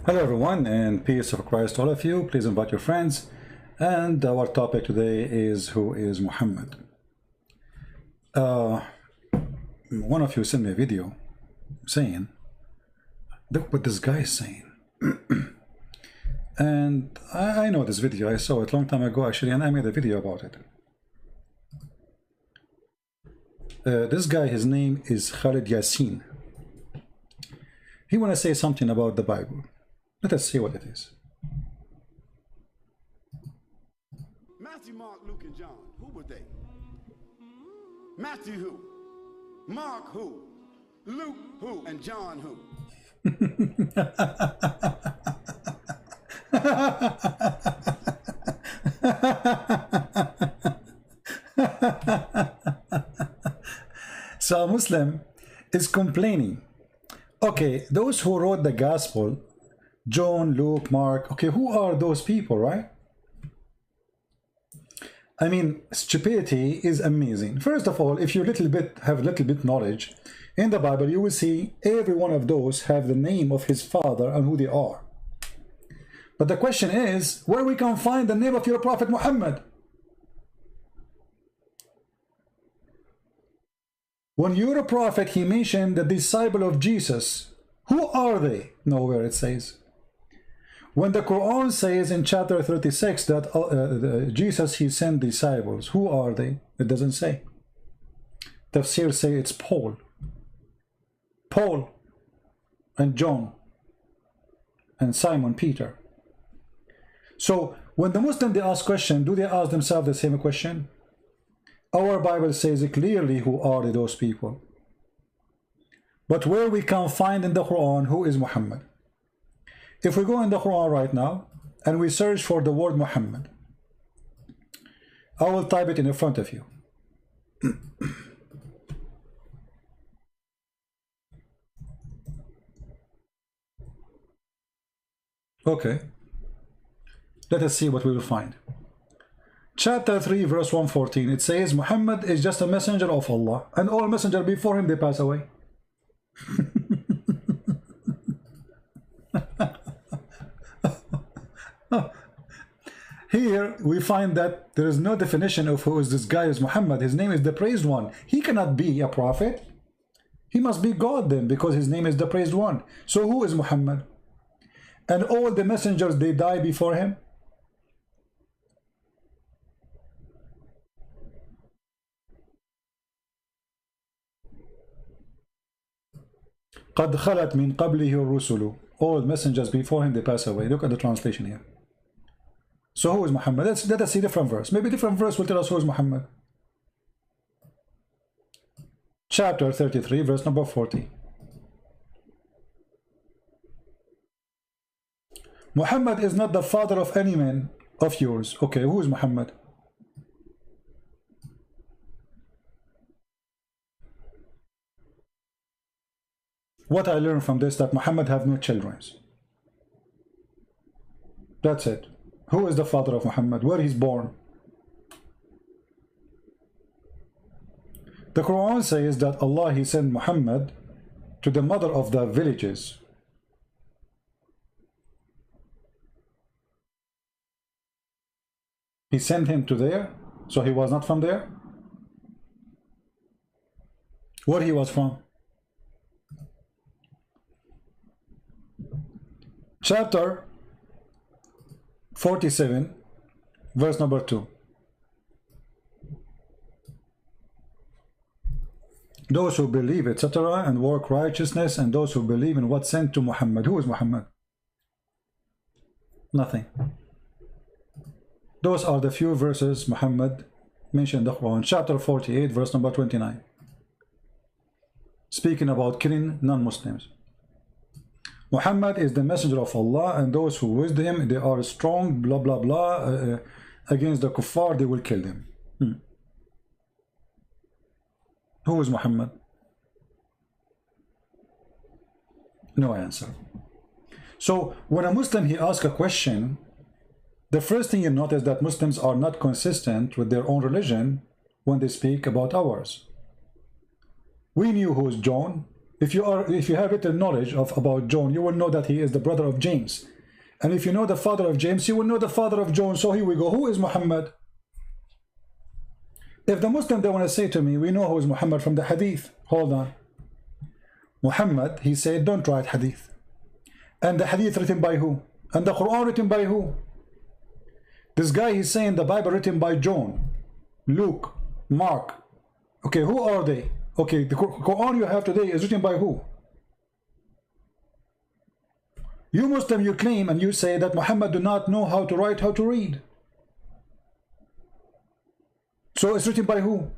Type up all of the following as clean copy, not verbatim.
Hello everyone, and peace of Christ to all of you. Please invite your friends. And our topic today is, who is Muhammad? One of you sent me a video saying, look what this guy is saying. And I know this video. I saw it a long time ago actually, and I made a video about it. This guy, his name is Khalid Yassin. He want to say something about the Bible. Let us see what it is. Matthew, Mark, Luke, and John. Who were they? Matthew who? Mark who? Luke who? And John who? So a Muslim is complaining. Okay, those who wrote the gospel, John, Luke, Mark, okay, who are those people, right? I mean, stupidity is amazing. First of all, if you have a little bit knowledge in the Bible, you will see every one of those have the name of his father and who they are. But the question is, where we can find the name of your Prophet Muhammad? When you're a prophet, he mentioned the disciple of Jesus. Who are they? Nowhere it says. When the Quran says in chapter 36 that Jesus, he sent disciples, who are they? It doesn't say. Tafsir say it's Paul and John and Simon Peter. So when the Muslim they ask question, do they ask themselves the same question? Our Bible says clearly who are those people. But where we can find in the Quran who is Muhammad? If we go in the Quran right now and we search for the word Muhammad, I will type it in front of you. Okay. Let us see what we will find. Chapter 3, verse 114, it says, Muhammad is just a messenger of Allah, and all messengers before him, they pass away. Here, we find that there is no definition of who is this guy is Muhammad. His name is the Praised One. He cannot be a prophet. He must be God then, because his name is the Praised One. So who is Muhammad? And all the messengers, they die before him. قَدْ خَلَتْ مِنْ قَبْلِهِ الرُّسُلُ. All messengers before him, they pass away. Look at the translation here. So who is Muhammad? Let us see different verse. Maybe different verse will tell us who is Muhammad. Chapter 33, verse number 40. Muhammad is not the father of any man of yours. Okay, who is Muhammad? What I learned from this, that Muhammad have no children. That's it. Who is the father of Muhammad? Where he's born? The Quran says that Allah, he sent Muhammad to the mother of the villages. He sent him to there, so he was not from there. Where he was from? Chapter 47, verse number 2. Those who believe, etc., and work righteousness, and those who believe in what sent to Muhammad. Who is Muhammad? Nothing. Those are the few verses Muhammad mentioned in the Quran. Chapter 48, verse number 29. Speaking about killing non-Muslims. Muhammad is the messenger of Allah, and those who with him, they are strong, blah, blah, blah, against the kuffar, they will kill them. Who is Muhammad? No answer. So when a Muslim, he asks a question, the first thing you notice that Muslims are not consistent with their own religion when they speak about ours. We knew who is John, If you have written knowledge about John, you will know that he is the brother of James. And if you know the father of James, you will know the father of John. So here we go. Who is Muhammad? If the Muslim, they want to say to me, we know who is Muhammad from the hadith. Hold on. Muhammad, he said, don't write hadith. And the hadith written by who? And the Quran written by who? This guy, he's saying the Bible written by John, Luke, Mark. Okay, who are they? Okay, the Quran you have today is written by who? You Muslim, you claim and you say that Muhammad do not know how to write, how to read. So it's written by who?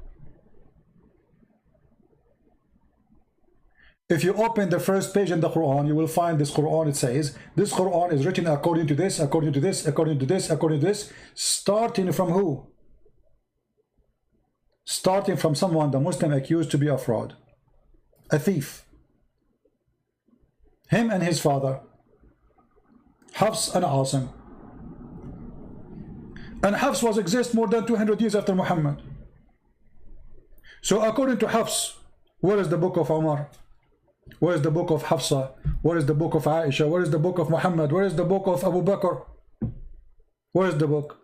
If you open the first page in the Quran, you will find this Quran. It says, this Quran is written according to this, according to this, according to this, according to this. Starting from who? Starting from someone the Muslim accused to be a fraud. A thief. Him and his father. Hafs and Asim. And Hafs was exist more than 200 years after Muhammad. So according to Hafs, where is the book of Umar? Where is the book of Hafsa? Where is the book of Aisha? Where is the book of Muhammad? Where is the book of Abu Bakr? Where is the book?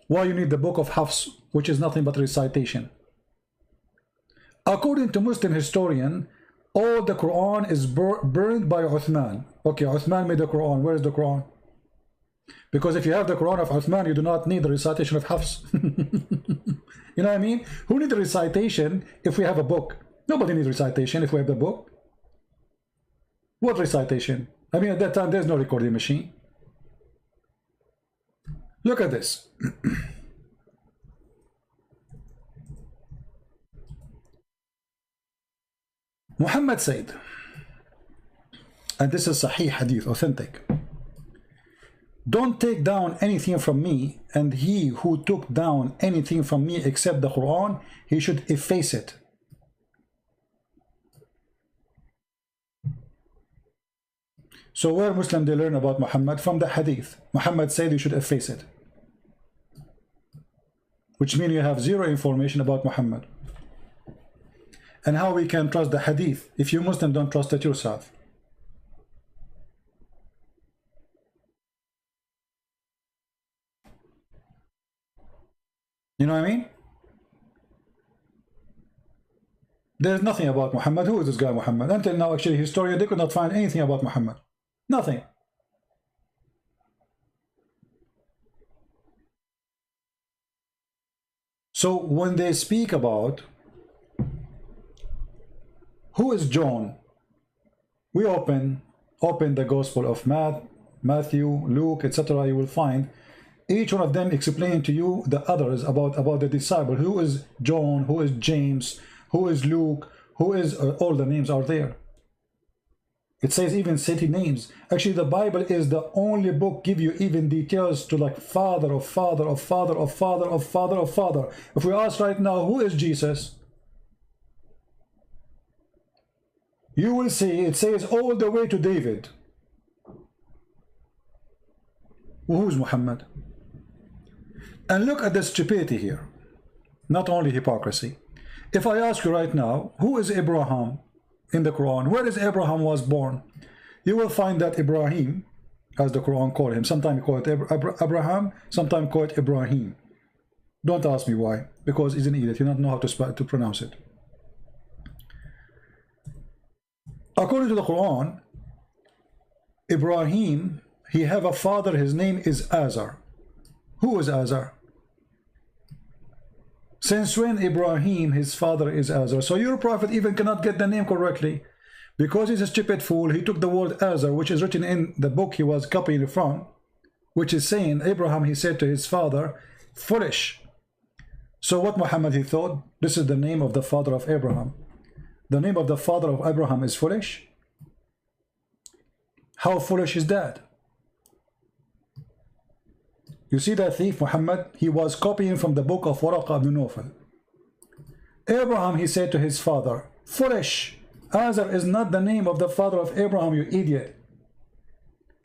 Why you need the book of Hafs, which is nothing but recitation? According to Muslim historian, all the Quran is burned by Uthman. Okay, Uthman made the Quran. Where is the Quran? Because if you have the Quran of Uthman, you do not need the recitation of Hafs. You know what I mean? Who needs a recitation if we have a book? Nobody needs recitation if we have the book. What recitation? I mean, at that time, there's no recording machine. Look at this. Muhammad said, and this is Sahih Hadith, authentic, don't take down anything from me, and he who took down anything from me except the Quran, he should efface it. So where Muslim they learn about Muhammad? From the Hadith. Muhammad said you should efface it. Which means you have zero information about Muhammad. And how we can trust the Hadith if you Muslim don't trust it yourself? You know what I mean? There's nothing about Muhammad. Who is this guy Muhammad? Until now, actually, historians, they could not find anything about Muhammad. Nothing. So when they speak about who is John, we open the Gospel of Matthew, Luke, etc. You will find each one of them explaining to you the others about the disciple. Who is John? Who is James? Who is Luke? Who is all the names are there. It says even city names. Actually, the Bible is the only book give you even details to like father of father of father of father of father of father. If we ask right now, who is Jesus? You will see it says all the way to David. Who is Muhammad? And look at the stupidity here. Not only hypocrisy. If I ask you right now, who is Abraham in the Quran? Where is Abraham was born? You will find that Ibrahim, as the Quran call him, sometimes call it Abraham, sometimes call it Ibrahim. Don't ask me why, because he's an idiot. You don't know how to pronounce it. According to the Quran, Ibrahim, he have a father, his name is Azar. Who is Azar? Since when Ibrahim, his father is Azar? So your prophet even cannot get the name correctly. Because he's a stupid fool, he took the word Azar, which is written in the book he was copying from, which is saying, Abraham, he said to his father, foolish. So what Muhammad, he thought, this is the name of the father of Abraham. The name of the father of Abraham is foolish? How foolish is that? You see that thief Muhammad, he was copying from the book of Waraqa ibn Nawfal. Abraham, he said to his father, foolish. Azar is not the name of the father of Abraham, you idiot.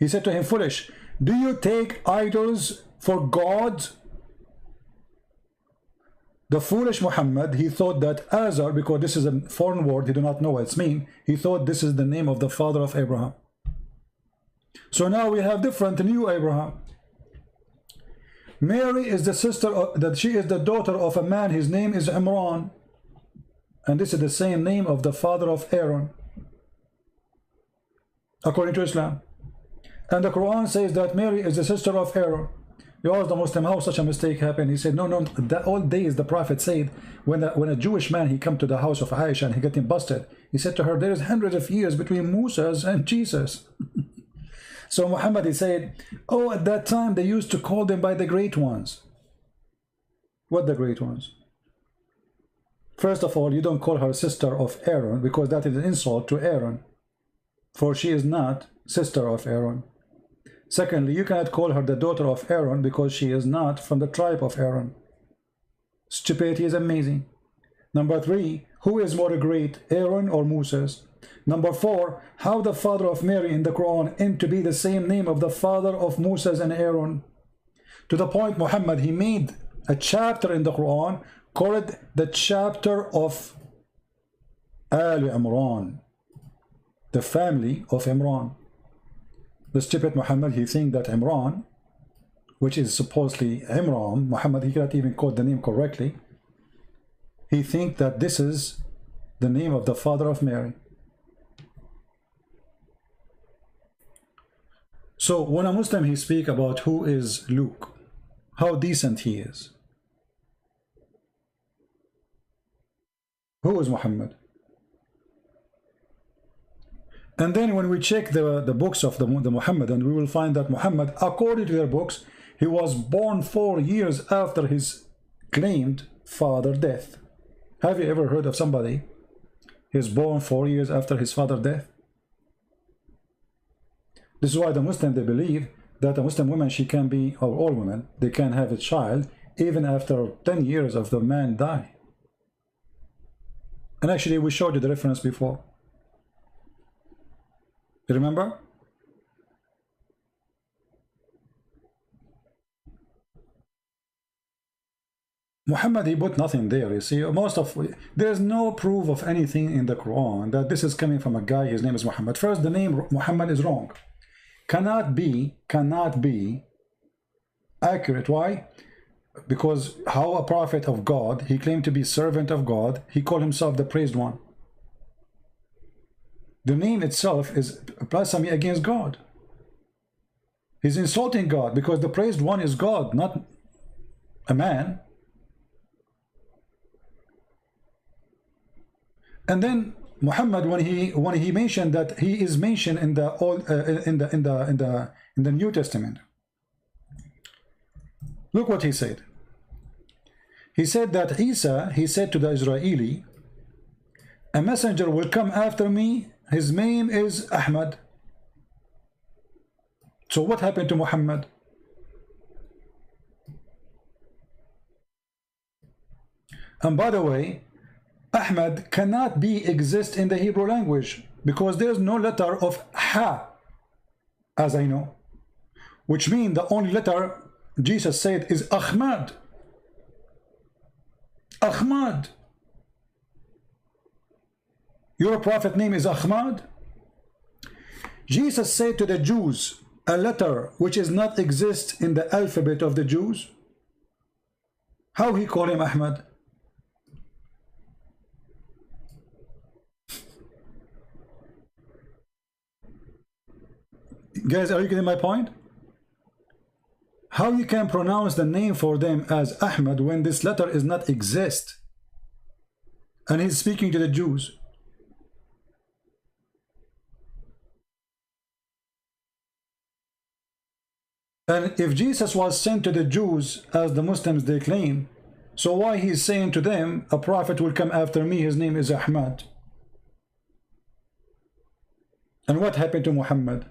He said to him, foolish. Do you take idols for God? The foolish Muhammad, he thought that Azar, because this is a foreign word, he do not know what it's mean, he thought this is the name of the father of Abraham. So now we have different new Abraham. Mary is the sister of, that she is the daughter of a man, his name is Imran, and this is the same name of the father of Aaron, according to Islam. And the Quran says that Mary is the sister of Aaron. You ask the Muslim how such a mistake happened. He said, no, that all days the Prophet said, when a Jewish man, he come to the house of Aisha and he got him busted, he said to her, there is hundreds of years between Moses and Jesus. So Muhammad, he said, oh, at that time they used to call them by the great ones. What the great ones? First of all, you don't call her sister of Aaron, because that is an insult to Aaron, for she is not sister of Aaron. Secondly, you cannot call her the daughter of Aaron because she is not from the tribe of Aaron. Stupidity is amazing. Number 3, who is more great, Aaron or Moses? Number 4, how the father of Mary in the Quran aimed to be the same name of the father of Moses and Aaron. To the point Muhammad, he made a chapter in the Quran called the chapter of Al Imran, the family of Imran. The stupid Muhammad, he thinks that Imran, which is supposedly Imran, Muhammad, he cannot even quote the name correctly. He thinks that this is the name of the father of Mary. So when a Muslim, he speak about who is Luke, how decent he is. Who is Muhammad? And then when we check the books of the Muhammadan, we will find that Muhammad, according to their books, he was born 4 years after his claimed father death. Have you ever heard of somebody who is born 4 years after his father death? This is why the Muslim, they believe that a Muslim woman, she can be, or all women, they can have a child even after 10 years of the man die. And actually we showed you the reference before. You remember? Muhammad, he put nothing there. You see, there's no proof of anything in the Quran that this is coming from a guy, his name is Muhammad. First, the name Muhammad is wrong. Cannot be accurate. Why? Because how a prophet of God, he claimed to be servant of God, he called himself the praised one. The name itself is blasphemy against God. He's insulting God, because the praised one is God, not a man. And then Muhammad, when he mentioned that he is mentioned in the in the New Testament, look what he said. He said that Isa, he said to the Israeli, a messenger will come after me, his name is Ahmad. So what happened to Muhammad? And by the way, Ahmad cannot exist in the Hebrew language, because there's no letter of Ha, as I know, which means the only letter Jesus said is Ahmad. Ahmad. Your prophet name is Ahmad. Jesus said to the Jews a letter which is not exist in the alphabet of the Jews. How he called him Ahmad? Guys, are you getting my point? How you can pronounce the name for them as Ahmad when this letter is not exist? And he's speaking to the Jews. And if Jesus was sent to the Jews as the Muslims they claim, so why he's saying to them, a prophet will come after me, his name is Ahmad? And what happened to Muhammad?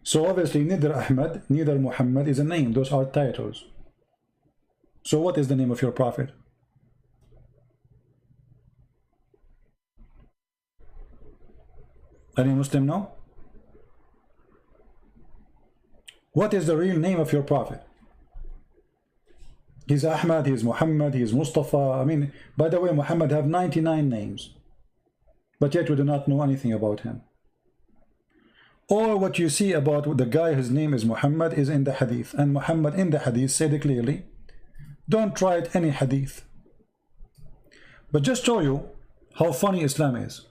So obviously neither Ahmad, neither Muhammad is a name. Those are titles. So what is the name of your prophet? Any Muslim know? What is the real name of your prophet? He's Ahmad, he's Muhammad, he's Mustafa. I mean, by the way, Muhammad have 99 names, but yet we do not know anything about him. All what you see about the guy whose name is Muhammad is in the hadith, and Muhammad in the hadith said clearly, don't write any hadith. But just show you how funny Islam is.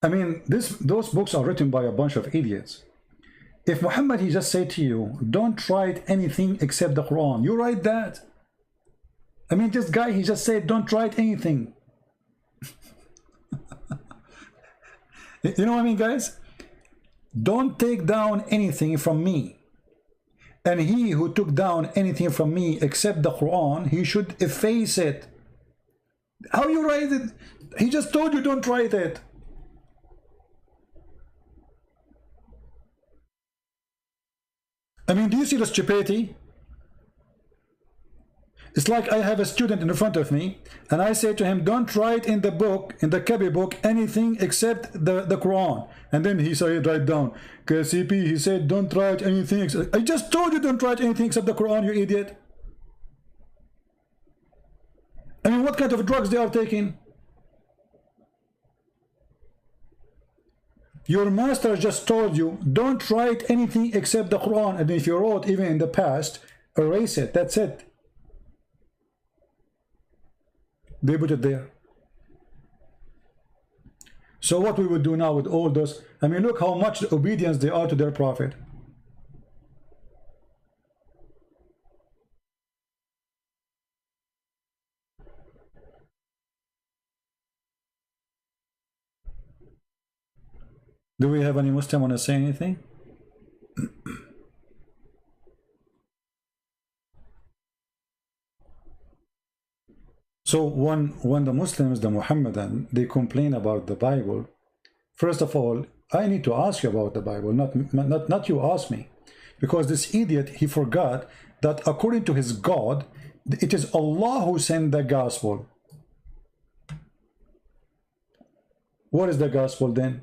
I mean, those books are written by a bunch of idiots. If Muhammad, he just said to you, don't write anything except the Quran, you write that. I mean, this guy, he just said, don't write anything. You know what I mean, guys? Don't take down anything from me. And he who took down anything from me except the Quran, he should efface it. How you write it? He just told you don't write it. I mean, do you see the stupidity? It's like I have a student in front of me, and I say to him, don't write in the book, in the Kabi book, anything except the Quran. And then he said, write down. KCP, he said, don't write anything except... I just told you don't write anything except the Quran, you idiot. I mean, what kind of drugs they are taking? Your master just told you, don't write anything except the Quran. And if you wrote even in the past, erase it. That's it. They put it there. So what we would do now with all those, I mean, look how much obedience they are to their prophet. Do we have any Muslim want to say anything? So when the Muslims, the Muhammadan, they complain about the Bible, first of all, I need to ask you about the Bible, not you ask me. Because this idiot, he forgot that according to his God, it is Allah who sent the gospel. What is the gospel then?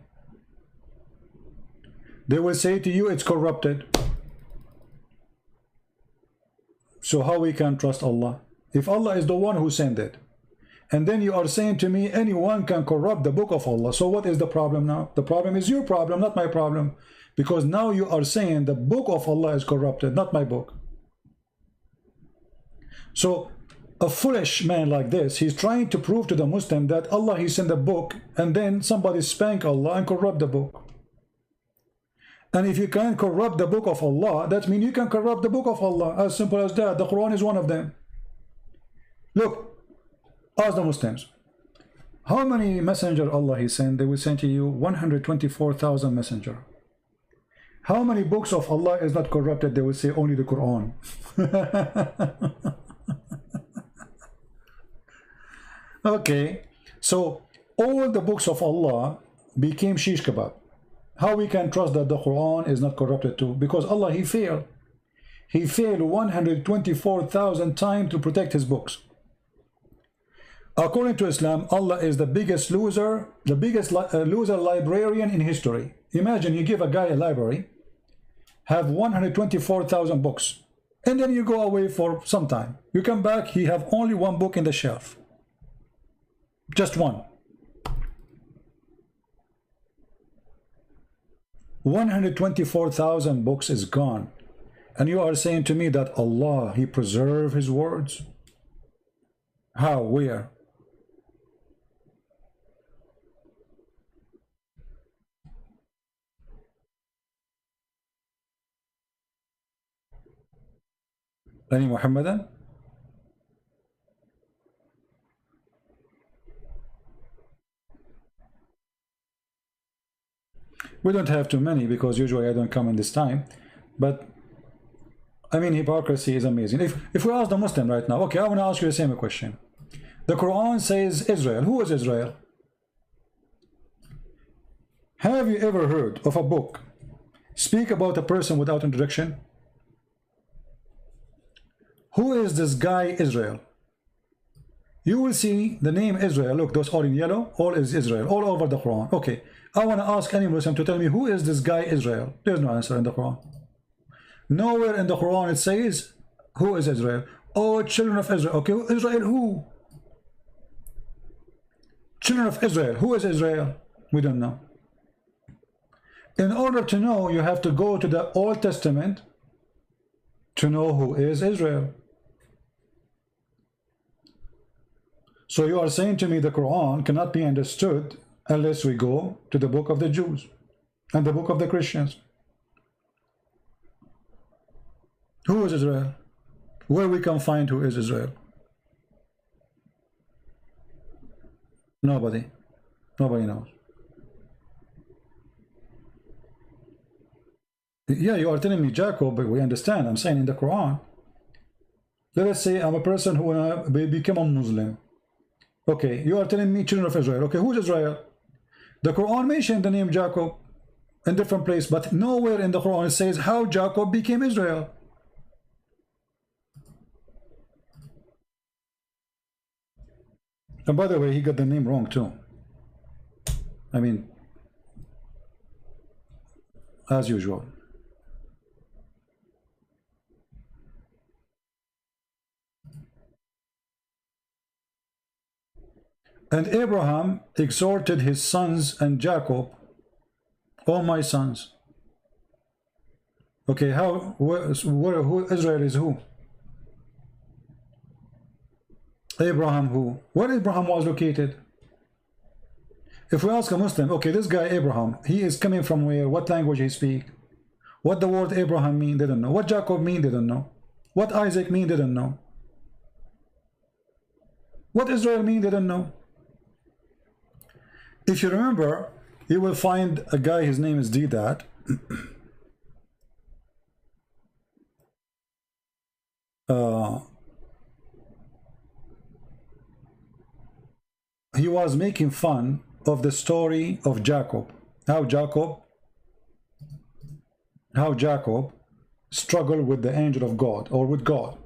They will say to you, it's corrupted. So how we can trust Allah? If Allah is the one who sent it. And then you are saying to me, anyone can corrupt the book of Allah. So what is the problem now? The problem is your problem, not my problem. Because now you are saying the book of Allah is corrupted, not my book. So a foolish man like this, he's trying to prove to the Muslim that Allah, he sent a book, and then somebody spank Allah and corrupt the book. And if you can corrupt the book of Allah, that means you can corrupt the book of Allah. As simple as that. The Quran is one of them. Look, ask the Muslims, how many messenger Allah he sent? They will send to you 124,000 messenger. How many books of Allah is not corrupted? They will say only the Quran. Okay, so all the books of Allah became shish kebab. How we can trust that the Quran is not corrupted too? Because Allah, he failed. He failed 124,000 times to protect his books. According to Islam, Allah is the biggest loser, the biggest loser librarian in history. Imagine you give a guy a library, have 124,000 books, and then you go away for some time. You come back, he have only one book in the shelf. Just one. 124,000 books is gone. And you are saying to me that Allah, he preserved his words? How? Where? Any Muhammadan? We don't have too many because usually I don't come in this time. But I mean, hypocrisy is amazing. If we ask the Muslim right now, okay, I want to ask you the same question. The Quran says Israel. Who is Israel? Have you ever heard of a book speak about a person without introduction? Who is this guy Israel? you will see the name Israel. Look, those all in yellow, all is Israel, all over the Quran. Okay, I want to ask any Muslim to tell me who is this guy Israel. There's no answer in the Quran. Nowhere in the Quran it says who is Israel. Oh, children of Israel. Okay, Israel who? Children of Israel. Who is Israel? We don't know. In order to know, you have to go to the Old Testament to know who is Israel. So you are saying to me the Quran cannot be understood unless we go to the book of the Jews and the book of the Christians. Who is Israel? Where we can find who is Israel? Nobody. Nobody knows. Yeah, you are telling me Jacob, but we understand. I'm saying in the Quran. Let us say I'm a person who wanna become a Muslim. Okay, you are telling me children of Israel. Okay, who is Israel? The Quran mentioned the name Jacob in different place, but nowhere in the Quran it says how Jacob became Israel. And by the way, he got the name wrong too. I mean, as usual. And Abraham exhorted his sons and Jacob, "O my sons." Okay, who Israel is who? Abraham who? Where Abraham was located? If we ask a Muslim, okay, this guy Abraham, he is coming from where? What language he speak? What the word Abraham mean? They don't know. What Jacob mean? They don't know. What Isaac mean? They don't know. What Israel mean? They don't know. If you remember, you will find a guy, his name is Deedat. He was making fun of the story of Jacob. How Jacob struggled with the angel of God, or with God.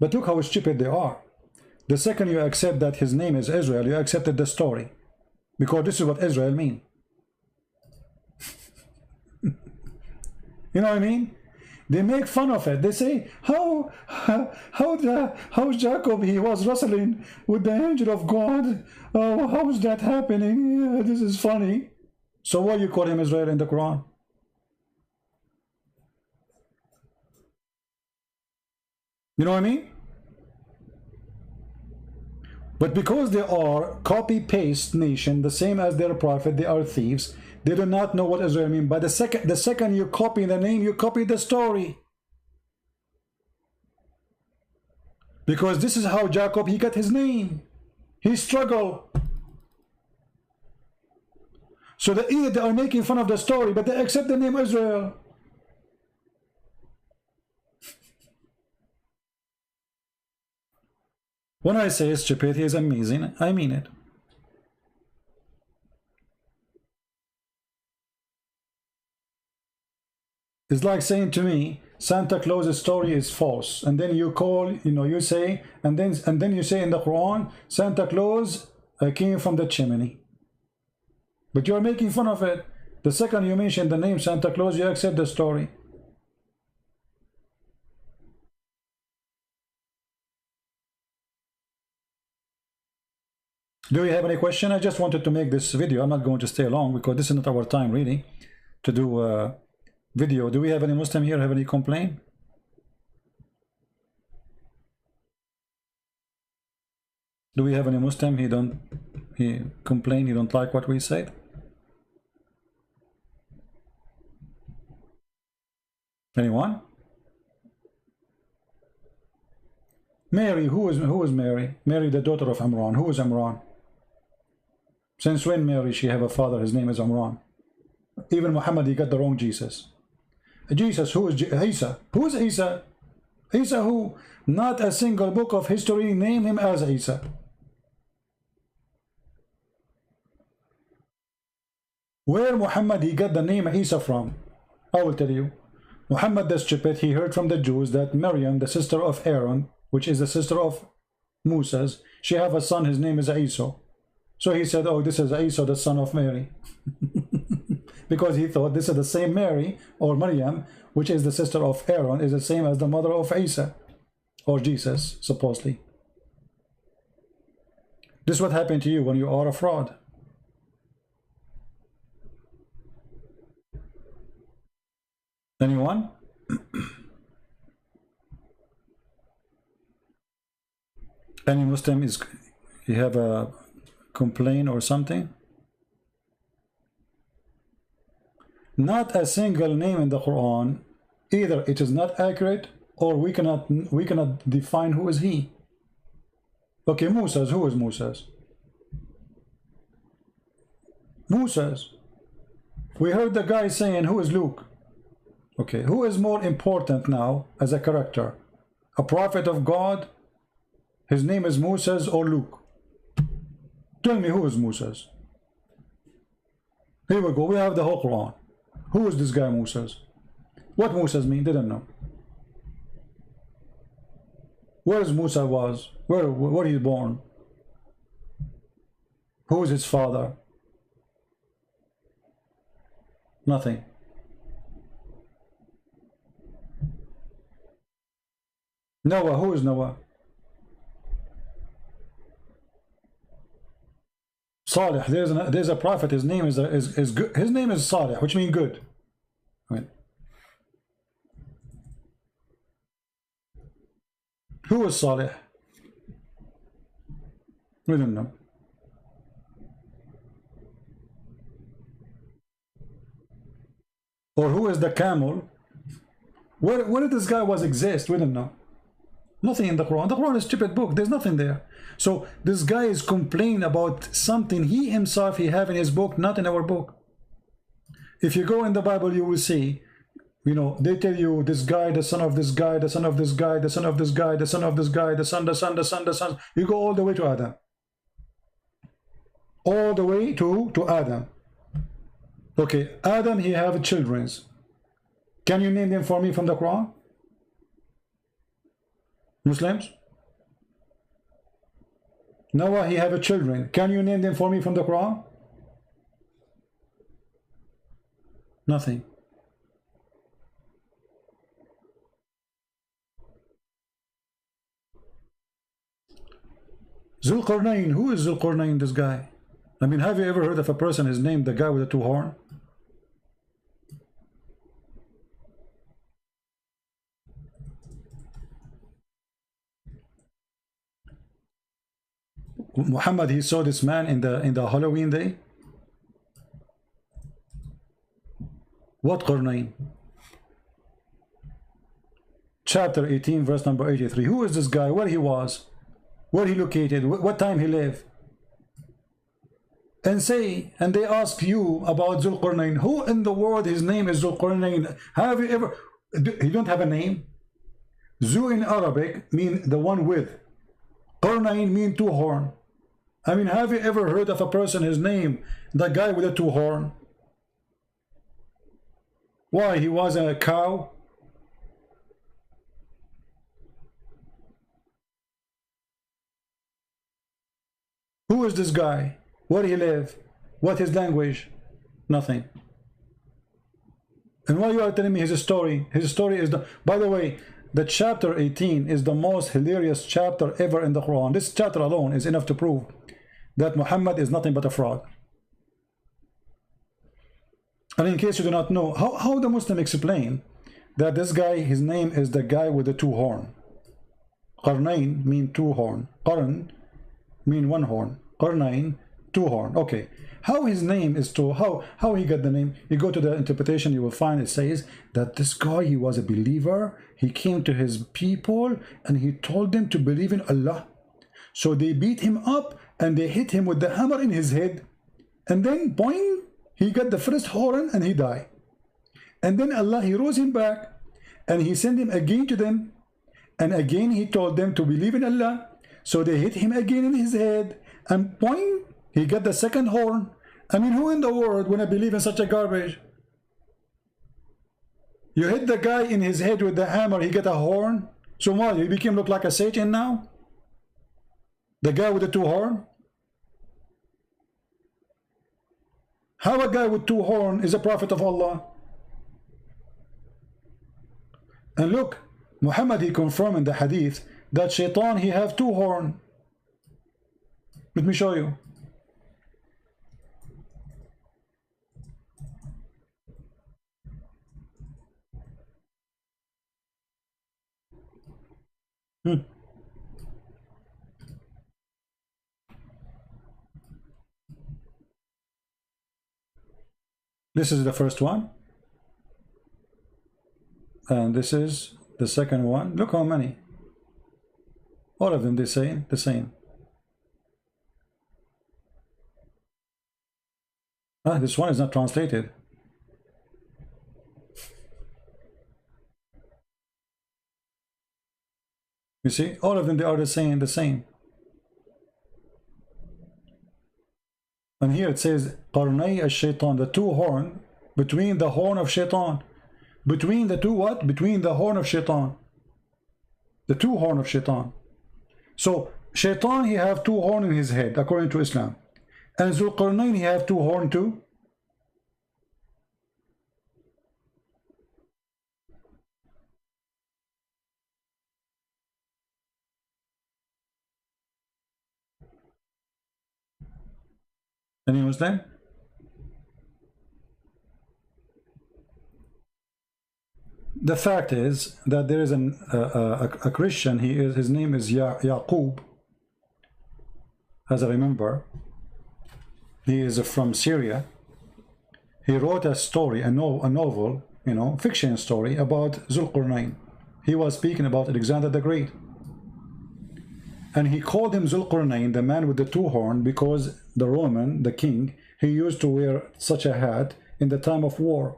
But look how stupid they are. The second you accept that his name is Israel, you accepted the story. Because this is what Israel means. You know what I mean? They make fun of it. They say, how Jacob, he was wrestling with the angel of God. How is that happening? Yeah, this is funny. So why you call him Israel in the Quran? You know what I mean? But because they are copy-paste nation, the same as their prophet, they are thieves. They do not know what Israel means. But the second you copy the name, you copy the story. Because this is how Jacob, he got his name. He struggled. So either they are making fun of the story, but they accept the name Israel. When I say stupidity is amazing, I mean it. It's like saying to me, Santa Claus's story is false, and then you call, you say, and then you say in the Quran, Santa Claus came from the chimney. But you're making fun of it. The second you mention the name Santa Claus, you accept the story. Do you have any question? I just wanted to make this video. I'm not going to stay long because this is not our time really to do a video. Do we have any Muslim here have any complaint? Do we have any Muslim? He complain, he don't like what we said? Anyone? Mary, who is Mary? Mary, the daughter of Imran. Who is Imran? Since when Mary, she have a father, his name is Imran? Even Muhammad, he got the wrong Jesus. Jesus, who is Isa? Who is Isa? Isa who? Not a single book of history name him as Isa. Where Muhammad, he got the name Isa from? I will tell you. Muhammad the stupid, he heard from the Jews that Maryam, the sister of Aaron, which is the sister of Moses. She have a son, his name is Isa. So he said, oh, this is Isa, the son of Mary. Because he thought this is the same Mary, or Maryam, which is the sister of Aaron, is the same as the mother of Isa, or Jesus, supposedly. This is what happened to you when you are a fraud. Anyone? Any Muslim is, you have a complaint or something? Not a single name in the Quran. Either it is not accurate, or we cannot define who is he. Okay, Moses. Who is Moses? Moses. We heard the guy saying, who is Luke? Okay, who is more important now as a character? A prophet of God? His name is Moses, or Luke? Tell me, who is Moses? Here we go. We have the whole Quran. Who is this guy Moses? What Moses mean? Didn't know. Where is Musa was? Where he born? Who is his father? Nothing. Noah. Who is Noah? Salih. There's a prophet. His name is good. His name is Salih, which means good. Right. Who is Salih? We don't know. Or who is the camel? Where did this guy was exist? We don't know. Nothing in the Quran. The Quran is a stupid book. There's nothing there. So this guy is complaining about something he himself he have in his book, not in our book. If you go in the Bible, you will see, you know, they tell you this guy, the son of this guy, the son of this guy, the son of this guy, the son of this guy, the son. You go all the way to Adam. All the way to Adam. Okay, Adam, he have children. Can you name them for me from the Quran? Muslims? Noah, he have children. Can you name them for me from the Quran? Nothing. Zulqarnain. Who is Zulqarnain, this guy? I mean, have you ever heard of a person is named the guy with the two horns? Muhammad, he saw this man in the Halloween day. What Qarnain? Chapter 18, verse number 83. Who is this guy? Where he was? Where he located? What time he lived? And they ask you about Zulqarnain. Who in the world his name is Zulqarnain? Have you ever? He don't have a name. Zu in Arabic mean the one with. Qarnain mean two horn. I mean, have you ever heard of a person, his name, the guy with the two horn? Why? He was a cow? Who is this guy? Where he live? What his language? Nothing. And why you are telling me his story? His story is the... By the way, the chapter 18 is the most hilarious chapter ever in the Quran. This chapter alone is enough to prove that Muhammad is nothing but a fraud. And in case you do not know, how the Muslim explain that this guy, his name is the guy with the two horn. Qarnain mean two horn. Qarn mean one horn. Qarnain, two horn. Okay. How his name is two, how he got the name? You go to the interpretation, you will find it says that this guy, he was a believer. He came to his people and he told them to believe in Allah. So they beat him up and they hit him with the hammer in his head. And then, boing, he got the first horn and he died. And then Allah, he rose him back and he sent him again to them. And again, he told them to believe in Allah. So they hit him again in his head. And boing, he got the second horn. I mean, who in the world wanna believe in such a garbage? You hit the guy in his head with the hammer, he got a horn. So what, he became look like a Satan now? The guy with the two horns? How a guy with two horns is a prophet of Allah? And look, Muhammad, he confirmed in the hadith that Shaitan, he have two horns. Let me show you. This is the first one. And this is the second one. Look how many. All of them, they say the same. Ah, this one is not translated. You see, all of them, they are the same. And here it says, Qarnay al-Shaytan, the two horn, between the horn of Shaitan. Between the two what? Between the horn of Shaitan. The two horn of Shaitan. So, Shaitan, he have two horn in his head, according to Islam. And Zulqarnain, he have two horn too. Any Muslim? The fact is that there is a Christian. His name is Yaqub, as I remember. He is from Syria. He wrote a story, a novel, you know, fiction story about Zulqarnain. He was speaking about Alexander the Great. And he called him Zulqarnain, the man with the two horns, because the Roman, the king, he used to wear such a hat in the time of war.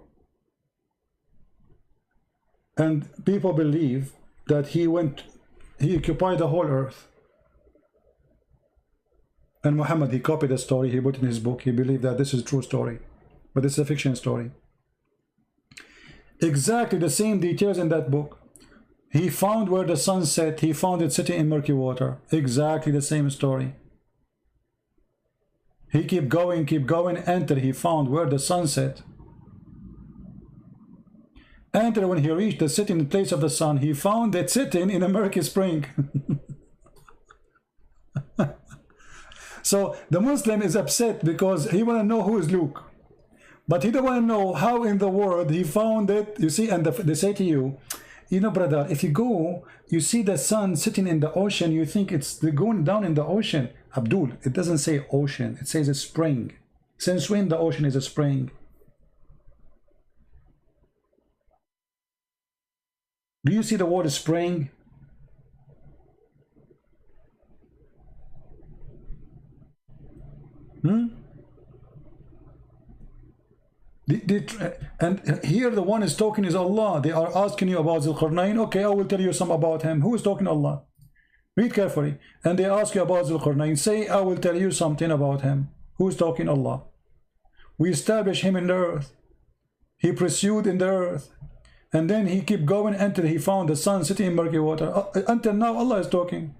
And people believe that he occupied the whole earth. And Muhammad, he copied the story, he put it in his book. He believed that this is a true story, but this is a fiction story. Exactly the same details in that book. He found where the sun set, he found it sitting in murky water. Exactly the same story. He kept going until he found where the sun set. And when he reached the sitting place of the sun, he found it sitting in a murky spring. So the Muslim is upset because he want to know who is Luke. But he don't want to know how in the world he found it. You see, and they say to you, you know, brother, if you go, you see the sun sitting in the ocean, you think it's going down in the ocean. Abdul, it doesn't say ocean, it says a spring. Since when the ocean is a spring? Do you see the word spring? And here the one is talking is Allah. They are asking you about Zulqarnain. Okay, I will tell you some about him. Who is talking? Allah. Read carefully. And they ask you about Zulqarnain. Say, I will tell you something about him. Who is talking? Allah. We established him in the earth. He pursued in the earth. And then he kept going until he found the sun sitting in murky water. Until now, Allah is talking.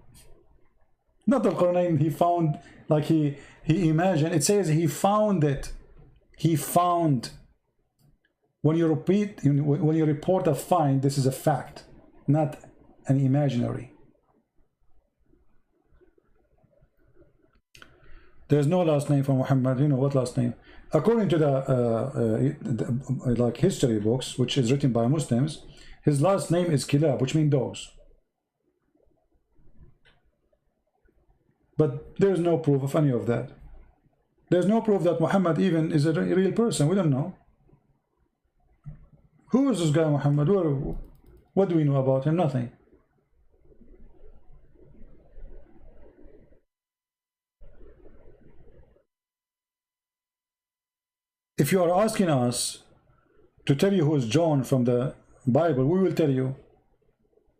Not Zulqarnain he found, like he imagined. It says he found it. He found. When you report a find, this is a fact, not an imaginary. There's no last name for Muhammad. You know what last name? According to the like history books, which is written by Muslims, his last name is Kilab, which means dogs. But there's no proof of any of that. There's no proof that Muhammad even is a real person. We don't know. Who is this guy Muhammad? What do we know about him? Nothing. If you are asking us to tell you who is John from the Bible, we will tell you.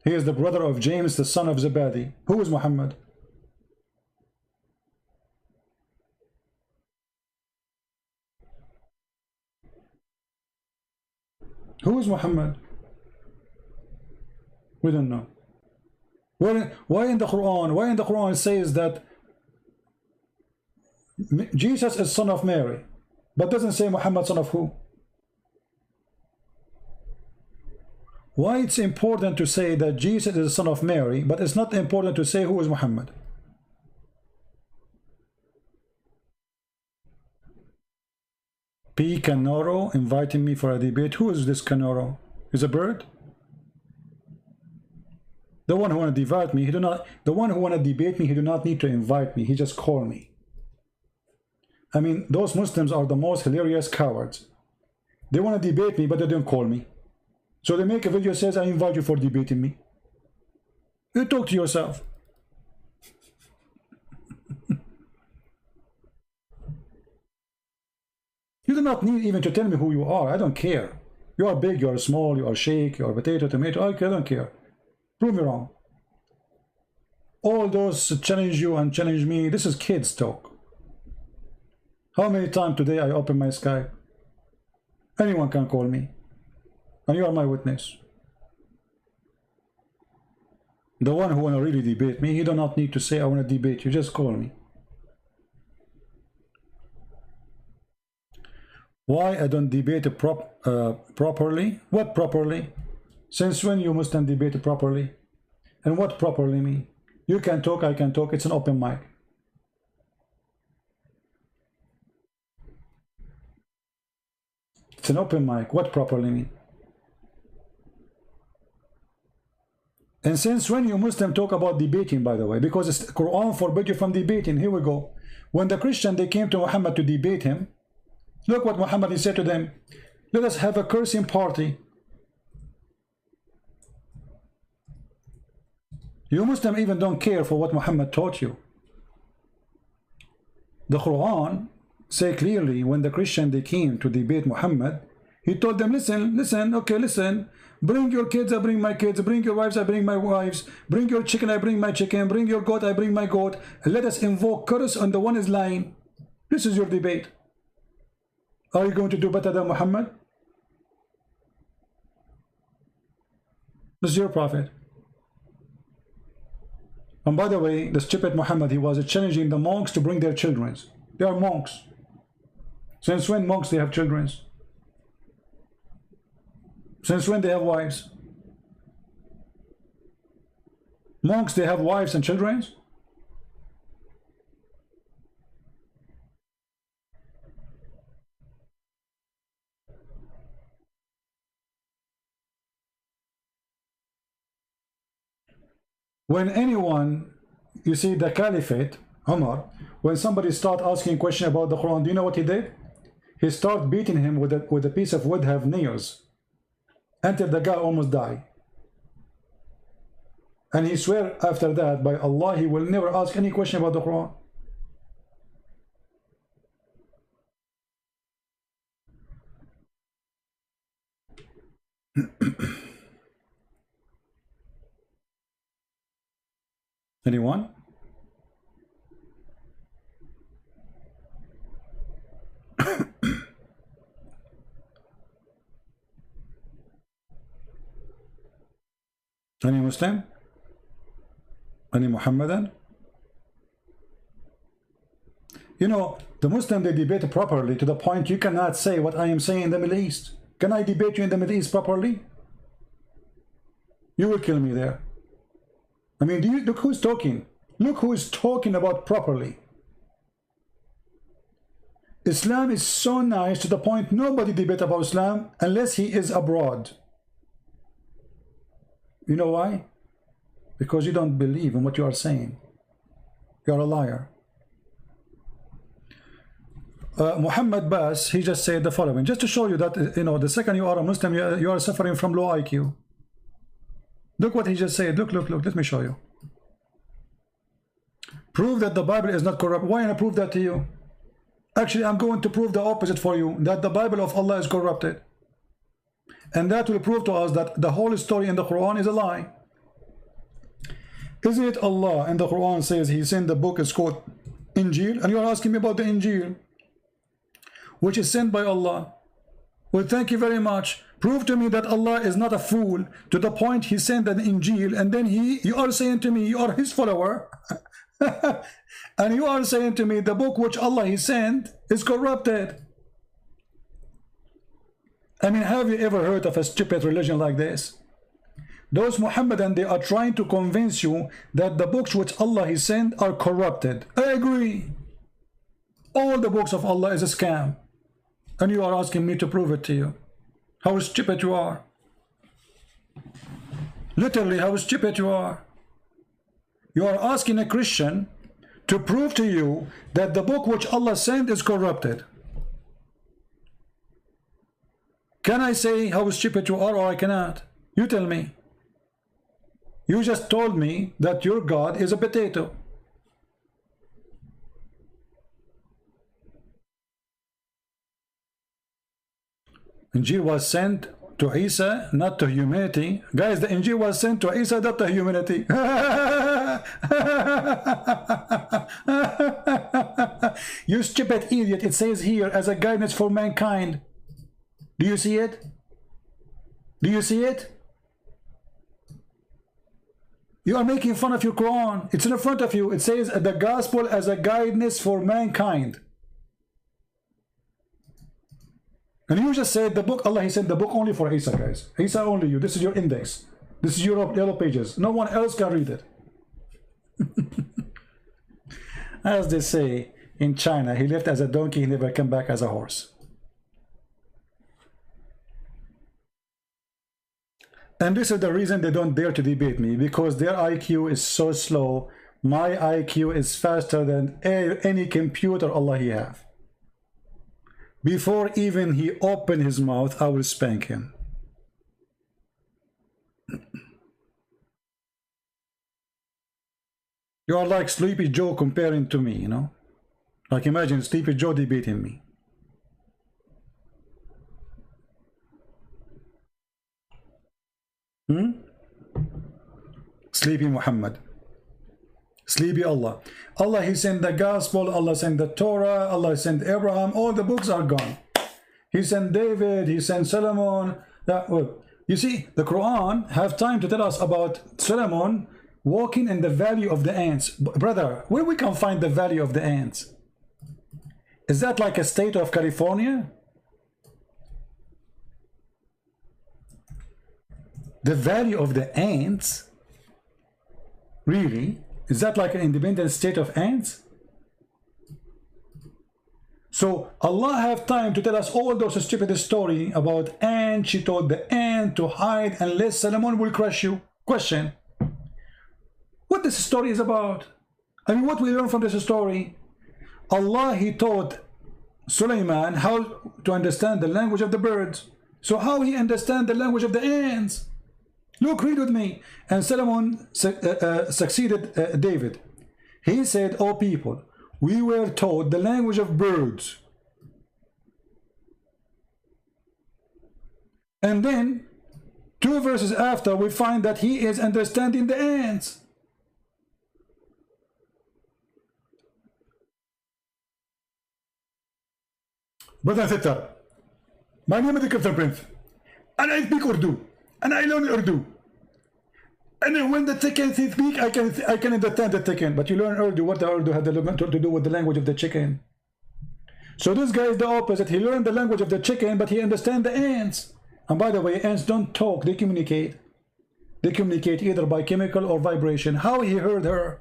He is the brother of James, the son of Zebedee. Who is Muhammad? Who is Muhammad? We don't know. Why in the Quran it says that Jesus is son of Mary, but doesn't say Muhammad son of who? Why it's important to say that Jesus is the son of Mary, but it's not important to say who is Muhammad? P. Canoro inviting me for a debate. Who is this Canoro? Is a bird? The one who want to debate me, he do not. The one who want to debate me, he do not need to invite me. He just call me. I mean, those Muslims are the most hilarious cowards. They want to debate me, but they don't call me. So they make a video that says, I invite you for debating me. You talk to yourself. You do not need even to tell me who you are. I don't care. You are big, you are small, you are shake, you are potato, tomato. I don't care. Prove me wrong. All those challenge you and challenge me, this is kids talk. How many times today I open my Skype? Anyone can call me. And you are my witness. The one who want to really debate me, he do not need to say, I want to debate you. Just call me. Why I don't debate properly? What properly? Since when you Muslim debate properly? And what properly mean? You can talk, I can talk. It's an open mic. It's an open mic. What properly mean? And since when you Muslim talk about debating, by the way, because the Quran forbid you from debating. Here we go. When the Christian, they came to Muhammad to debate him, look what Muhammad, he said to them, let us have a cursing party. You Muslim even don't care for what Muhammad taught you. The Quran say clearly, when the Christian, they came to debate Muhammad, he told them, listen, okay, listen, bring your kids, I bring my kids, bring your wives, I bring my wives, bring your chicken, I bring my chicken, bring your goat, I bring my goat, and let us invoke curse on the one is lying. This is your debate. Are you going to do better than Muhammad? This is your prophet. And by the way, the stupid Muhammad, he was challenging the monks to bring their children. They are monks. Since when monks, they have children? Since when they have wives? Monks, they have wives and children? When anyone, you see the Caliphate, Umar, when somebody start asking a question about the Quran, do you know what he did? He started beating him with a piece of wood, have nails, until the guy almost died. And he swear after that, by Allah, he will never ask any question about the Quran. Anyone? Any Muslim? Any Muhammadan? You know, the Muslim, they debate properly to the point you cannot say what I am saying in the Middle East. Can I debate you in the Middle East properly? You will kill me there. I mean, do you look who's talking? Look who is talking about properly. Islam is so nice to the point nobody debate about Islam unless he is abroad. You know why? Because you don't believe in what you are saying. You are a liar. Muhammad Bas, he just said the following, just to show you that, you know, the second you are a Muslim, you are suffering from low IQ. Look what he just said. Look, let me show you. Prove that the Bible is not corrupt. Why not prove that to you? Actually, I'm going to prove the opposite for you, that the Bible of Allah is corrupted. And that will prove to us that the whole story in the Quran is a lie. Isn't it Allah in the Quran says he sent the book, it's called Injil, and you are asking me about the Injil, which is sent by Allah. Well, thank you very much. Prove to me that Allah is not a fool to the point he sent an Injil, and then you are saying to me you are his follower, and you are saying to me the book which Allah he sent is corrupted. I mean, have you ever heard of a stupid religion like this? Those Muhammadan, they are trying to convince you that the books which Allah he sent are corrupted. I agree. All the books of Allah is a scam. And you are asking me to prove it to you. How stupid you are. Literally, how stupid you are. You are asking a Christian to prove to you that the book which Allah sent is corrupted. Can I say how stupid you are, or I cannot? You tell me. You just told me that your God is a potato. Injil was sent to Isa, not to humanity. Guys, the Injil was sent to Isa, not to humanity. You stupid idiot. It says here as a guidance for mankind. Do you see it? Do you see it? You are making fun of your Quran. It's in front of you. It says the gospel as a guidance for mankind. And you just said the book, Allah he sent the book only for Isa, guys. Isa only you. This is your index. This is your yellow pages. No one else can read it. As they say in China, he left as a donkey, he never came back as a horse. And this is the reason they don't dare to debate me, because their IQ is so slow. My IQ is faster than any computer Allah he have. Before even he open his mouth, I will spank him. You are like Sleepy Joe comparing to me, you know? Like imagine Sleepy Joe debating me. Sleepy Muhammad. Sleepy Allah. Allah he sent the gospel, Allah sent the Torah, Allah sent Abraham, all the books are gone. He sent David, he sent Solomon. Well, you see, the Quran have time to tell us about Solomon walking in the valley of the ants. Brother, where we can find the valley of the ants? Is that like a state of California? The valley of the ants? Really? Is that like an independent state of ants? So Allah have time to tell us all those stupid story about ant. She told the ant to hide unless Solomon will crush you. Question: what this story is about? I mean, what we learn from this story? Allah he taught Sulaiman how to understand the language of the birds. So how he understand the language of the ants? Look, read with me. And Solomon succeeded David. He said, "O people, we were taught the language of birds." And then 2 verses after, we find that he is understanding the ants. Brother and sister, my name is the Christian Prince, and I speak Urdu, and I learn Urdu. And when the chicken speak, I can understand the chicken. But you learn Urdu. What the Urdu had to do with the language of the chicken? So this guy is the opposite. He learned the language of the chicken, but he understands the ants. And by the way, ants don't talk. They communicate. They communicate either by chemical or vibration. How he heard her?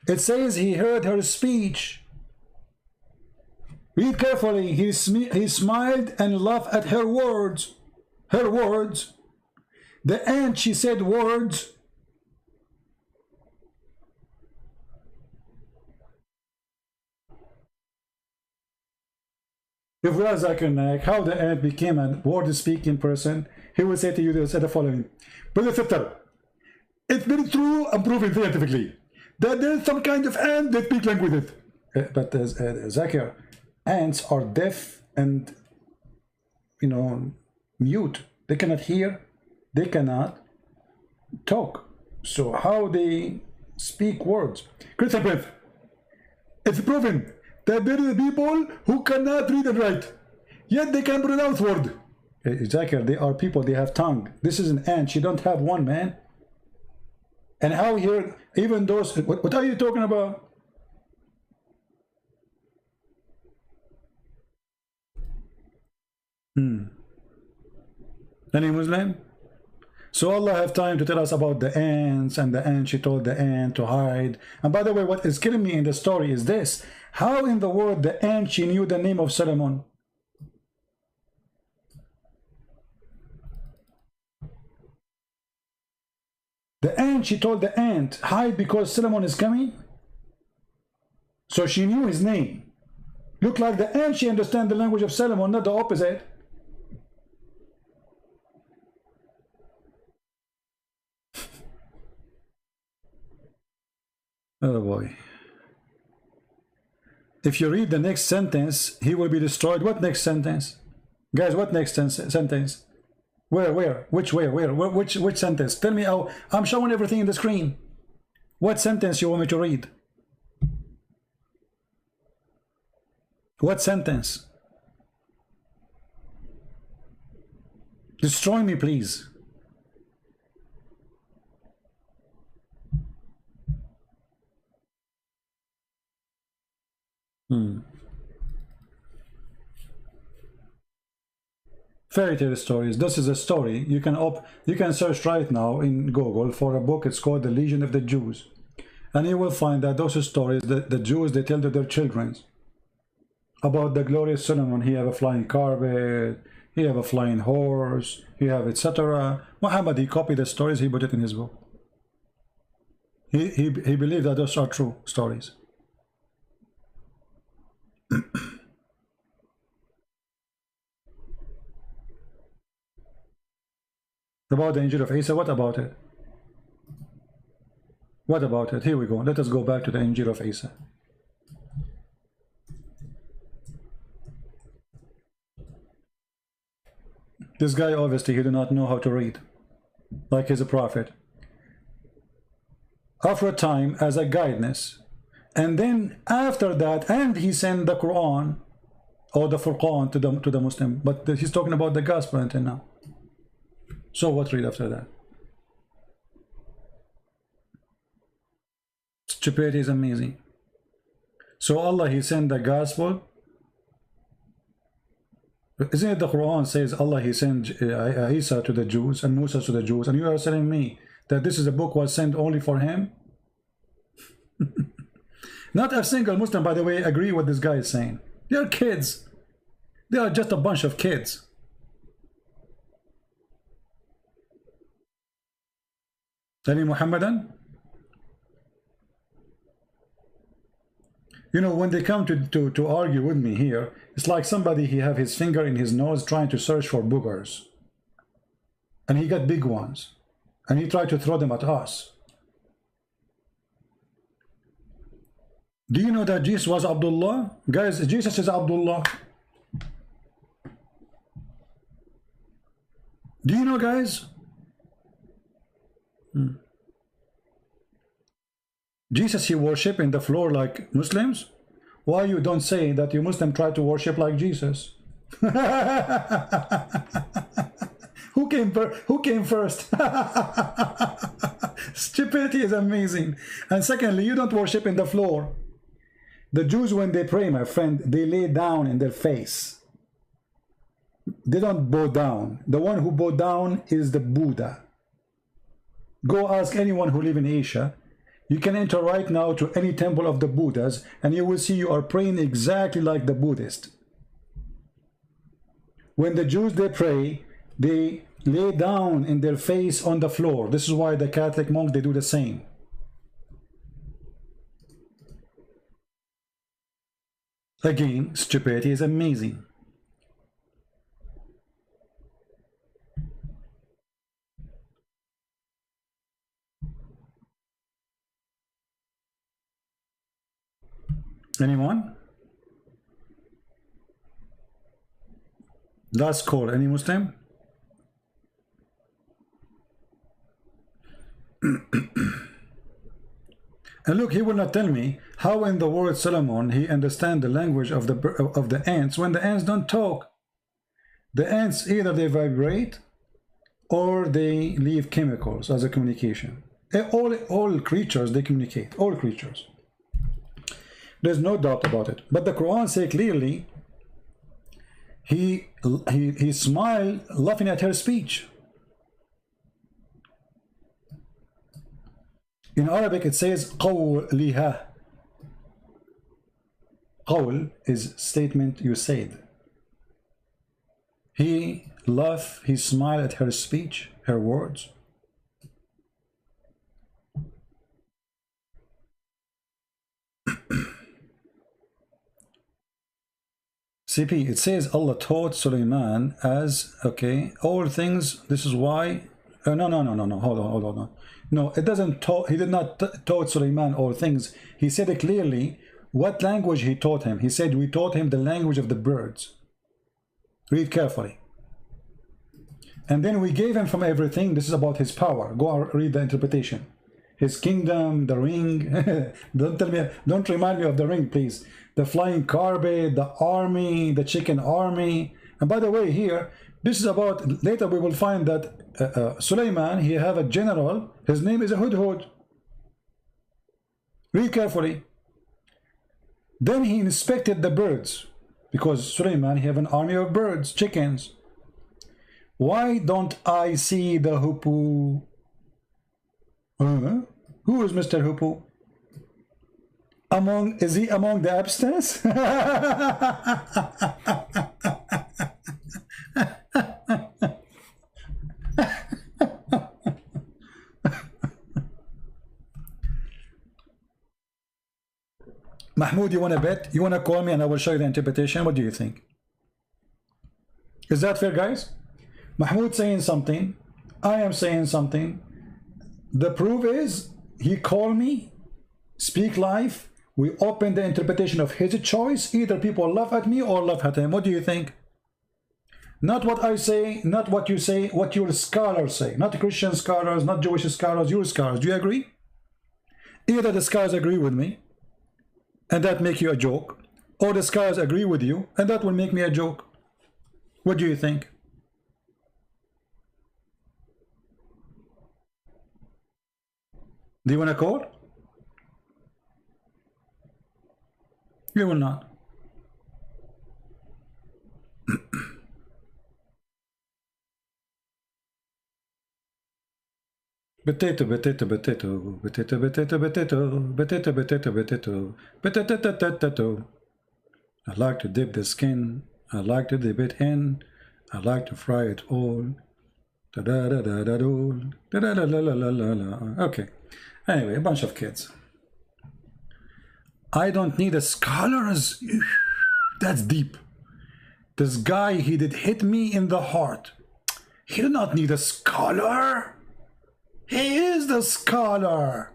It says he heard her speech. Read carefully. He smiled and laughed at her words. Her words. The ant, she said words. If Razak Naik, how the ant became a word-speaking person, he will say to you the following: Brother Sister, it's been true and proven scientifically that there's some kind of ant that speak language. But Zakir, ants are deaf and, you know, mute. They cannot hear. They cannot talk. So how they speak words? Christian Prince, it's proven that there are people who cannot read and write, yet they can pronounce word. Exactly, they are people, they have tongue. This is an ant, she don't have one, man. And how here, even those, what are you talking about? Any Muslim? So Allah have time to tell us about the ants, and the ant, she told the ant to hide. And by the way, what is killing me in the story is this: how in the world the ant, she knew the name of Solomon? The ant, she told the ant, hide because Solomon is coming. So she knew his name. Look like the ant, she understands the language of Solomon, not the opposite. Oh boy. If you read the next sentence, he will be destroyed. What next sentence? Guys, what next sentence? Where? Which sentence? Tell me how. I'm showing everything in the screen. What sentence you want me to read? What sentence? Destroy me, please. Fairy tale stories. This is a story. You can search right now in Google for a book. It's called The Legion of the Jews, and you will find that those stories that the Jews, they tell to their children about the glorious Solomon. He have a flying carpet, he have a flying horse, he have etc. Muhammad, he copied the stories, he put it in his book. He believed that those are true stories. About the Injil of Isa, what about it? What about it? Here we go. Let us go back to the Injil of Isa. This guy, obviously, he do not know how to read, like he's a prophet. After a time, as a guidance, and then after that, and he sent the Quran or the Furqan to the Muslim, but he's talking about the gospel until now. So what read after that? Stupidity is amazing. So Allah, he sent the gospel. Isn't it the Quran says Allah, he sent Isa to the Jews and Musa to the Jews, and you are telling me that this is a book was sent only for him? Not a single Muslim, by the way, agree what this guy is saying. They are kids. They are just a bunch of kids. Any Muhammadan? You know, when they come to argue with me here, it's like somebody, he have his finger in his nose trying to search for boogers. And he got big ones. And he tried to throw them at us. Do you know that Jesus was Abdullah? Guys, Jesus is Abdullah. Do you know, guys? Jesus, he worship in the floor like Muslims. Why you don't say that you Muslim try to worship like Jesus? Who came first? Stupidity is amazing. And secondly, you don't worship in the floor. The Jews, when they pray, my friend, they lay down in their face. They don't bow down. The one who bow down is the Buddha. Go ask anyone who live in Asia. You can enter right now to any temple of the Buddhas, and you will see you are praying exactly like the Buddhist. When the Jews, they pray, they lay down in their face on the floor. This is why the Catholic monks, they do the same. Again, stupidity is amazing. Anyone? Last call. Any Muslim? And look, he will not tell me how in the word Solomon he understand the language of the ants when the ants don't talk. The ants, either they vibrate or they leave chemicals as a communication. All creatures, they communicate. All creatures. There's no doubt about it. But the Quran says clearly, he smiled laughing at her speech. In Arabic it says قَوْلِهَا. قول is statement you said. He laughed, he smiled at her speech, her words. CP, it says Allah taught Sulaiman as, okay, all things, this is why, no, hold on. No, it doesn't taught, he did not taught Sulaiman all things. He said it clearly, what language he taught him. He said, we taught him the language of the birds. Read carefully. And then we gave him from everything. This is about his power. Go and read the interpretation. His kingdom, the ring. Don't remind me of the ring, please. The flying carpet, the army, the chicken army. And by the way, here, this is about, later we will find that Sulaiman, he have a general, his name is a Hudhud. Read carefully. Then he inspected the birds, because Sulaiman, he have an army of birds, chickens. Why don't I see the hoopoe? Who is Mr. Hoopoe? Is he among the abstinence? Mahmoud, you want to bet? You want to call me and I will show you the interpretation? What do you think? Is that fair, guys? Mahmoud saying something, I am saying something. The proof is, he called me, speak live, we open the interpretation of his choice. Either people laugh at me or laugh at him. What do you think? Not what I say, not what you say, what your scholars say. Not Christian scholars, not Jewish scholars, your scholars. Do you agree? Either the scholars agree with me, and that make you a joke, or the scholars agree with you, and that will make me a joke. What do you think? Do you want to call? You will not. Potato, potato, potato, potato, potato, potato, potato, potato, potato, potato, potato. I like to dip the skin. I like to dip it in. I like to fry it all. Da da da da da da da da da da da. Okay. Anyway, a bunch of kids. I don't need a scholars. That's deep. This guy, he did hit me in the heart. He did not need a scholar. He is the scholar.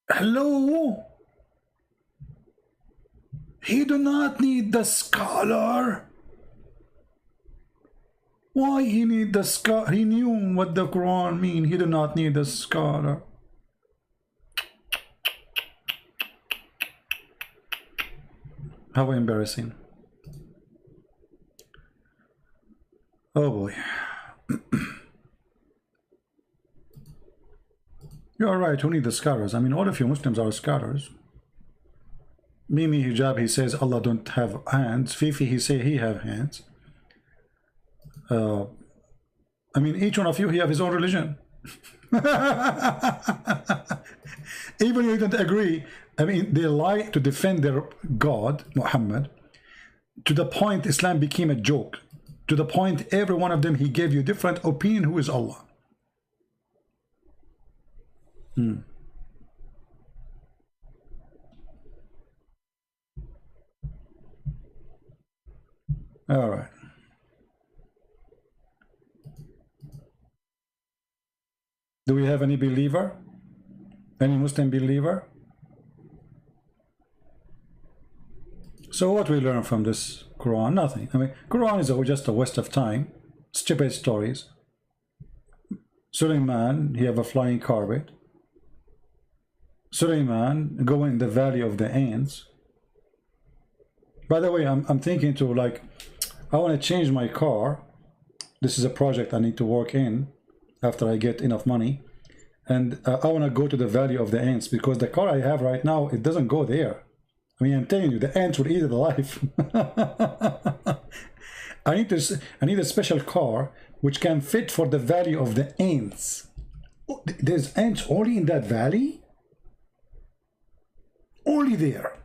Hello? He do not need the scholar. Why he need the scholar? He knew what the Quran mean. He do not need the scholar. How embarrassing. Oh boy. You're right, who need the scholars? I mean, all of you Muslims are scholars. Mimi Hijab, he says Allah don't have hands. Fifi, he say he have hands. I mean, each one of you, he have his own religion. Even if you don't agree, I mean, they lie to defend their God, Muhammad, to the point Islam became a joke. To the point every one of them, he gave you different opinion who is Allah. All right. Do we have any believer? Any Muslim believer? So what we learn from this Quran? Nothing. I mean, Quran is just a waste of time. Stupid stories. Sulaiman, he have a flying carpet. Sulaiman go in the valley of the ants. By the way, I'm thinking to, like, I want to change my car. This is a project I need to work in after I get enough money. And I want to go to the Valley of the Ants, because the car I have right now, it doesn't go there. I mean, I'm telling you, the ants will eat it alive. I need a special car which can fit for the Valley of the Ants. Oh, there's ants only in that valley? Only there.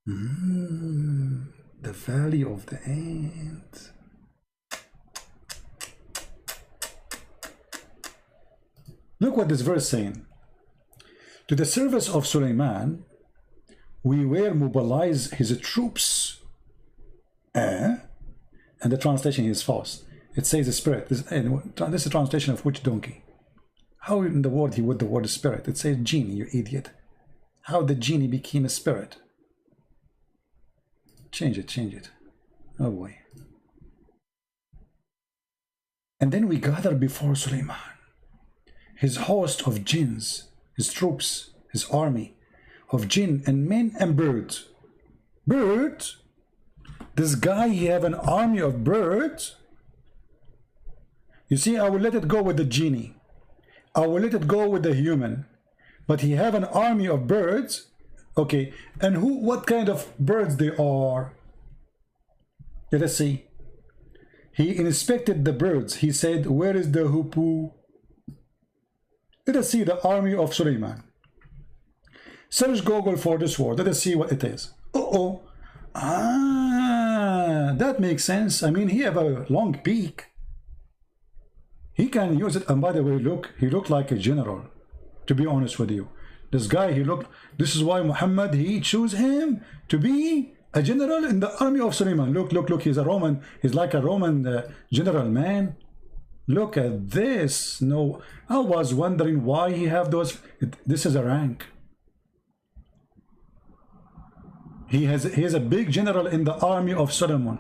The Valley of the Ants. Look what this verse is saying. To the service of Suleiman, we will mobilize his troops. And the translation is false. It says the spirit. This is a translation of which donkey? How in the world he would the word spirit? It says genie, you idiot. How the genie became a spirit? Change it, change it. Oh boy. And then we gather before Suleiman, his host of jinns, his troops, his army of jinn and men and birds. Birds? This guy, he have an army of birds? You see, I will let it go with the genie. I will let it go with the human. But he have an army of birds? Okay, and what kind of birds they are? Let us see. He inspected the birds. He said, where is the hoopoe? Let us see the army of Suleiman. Search Google for this word. Let us see what it is. Uh-oh. Ah, that makes sense. I mean, he have a long beak. He can use it. And by the way, look, he looked like a general, to be honest with you. This guy, this is why Muhammad, he chose him to be a general in the army of Suleiman. Look, look, look, he's a Roman. He's like a Roman general, man. Look at this. No, I was wondering why he have those. This is a rank. He is a big general in the army of Solomon.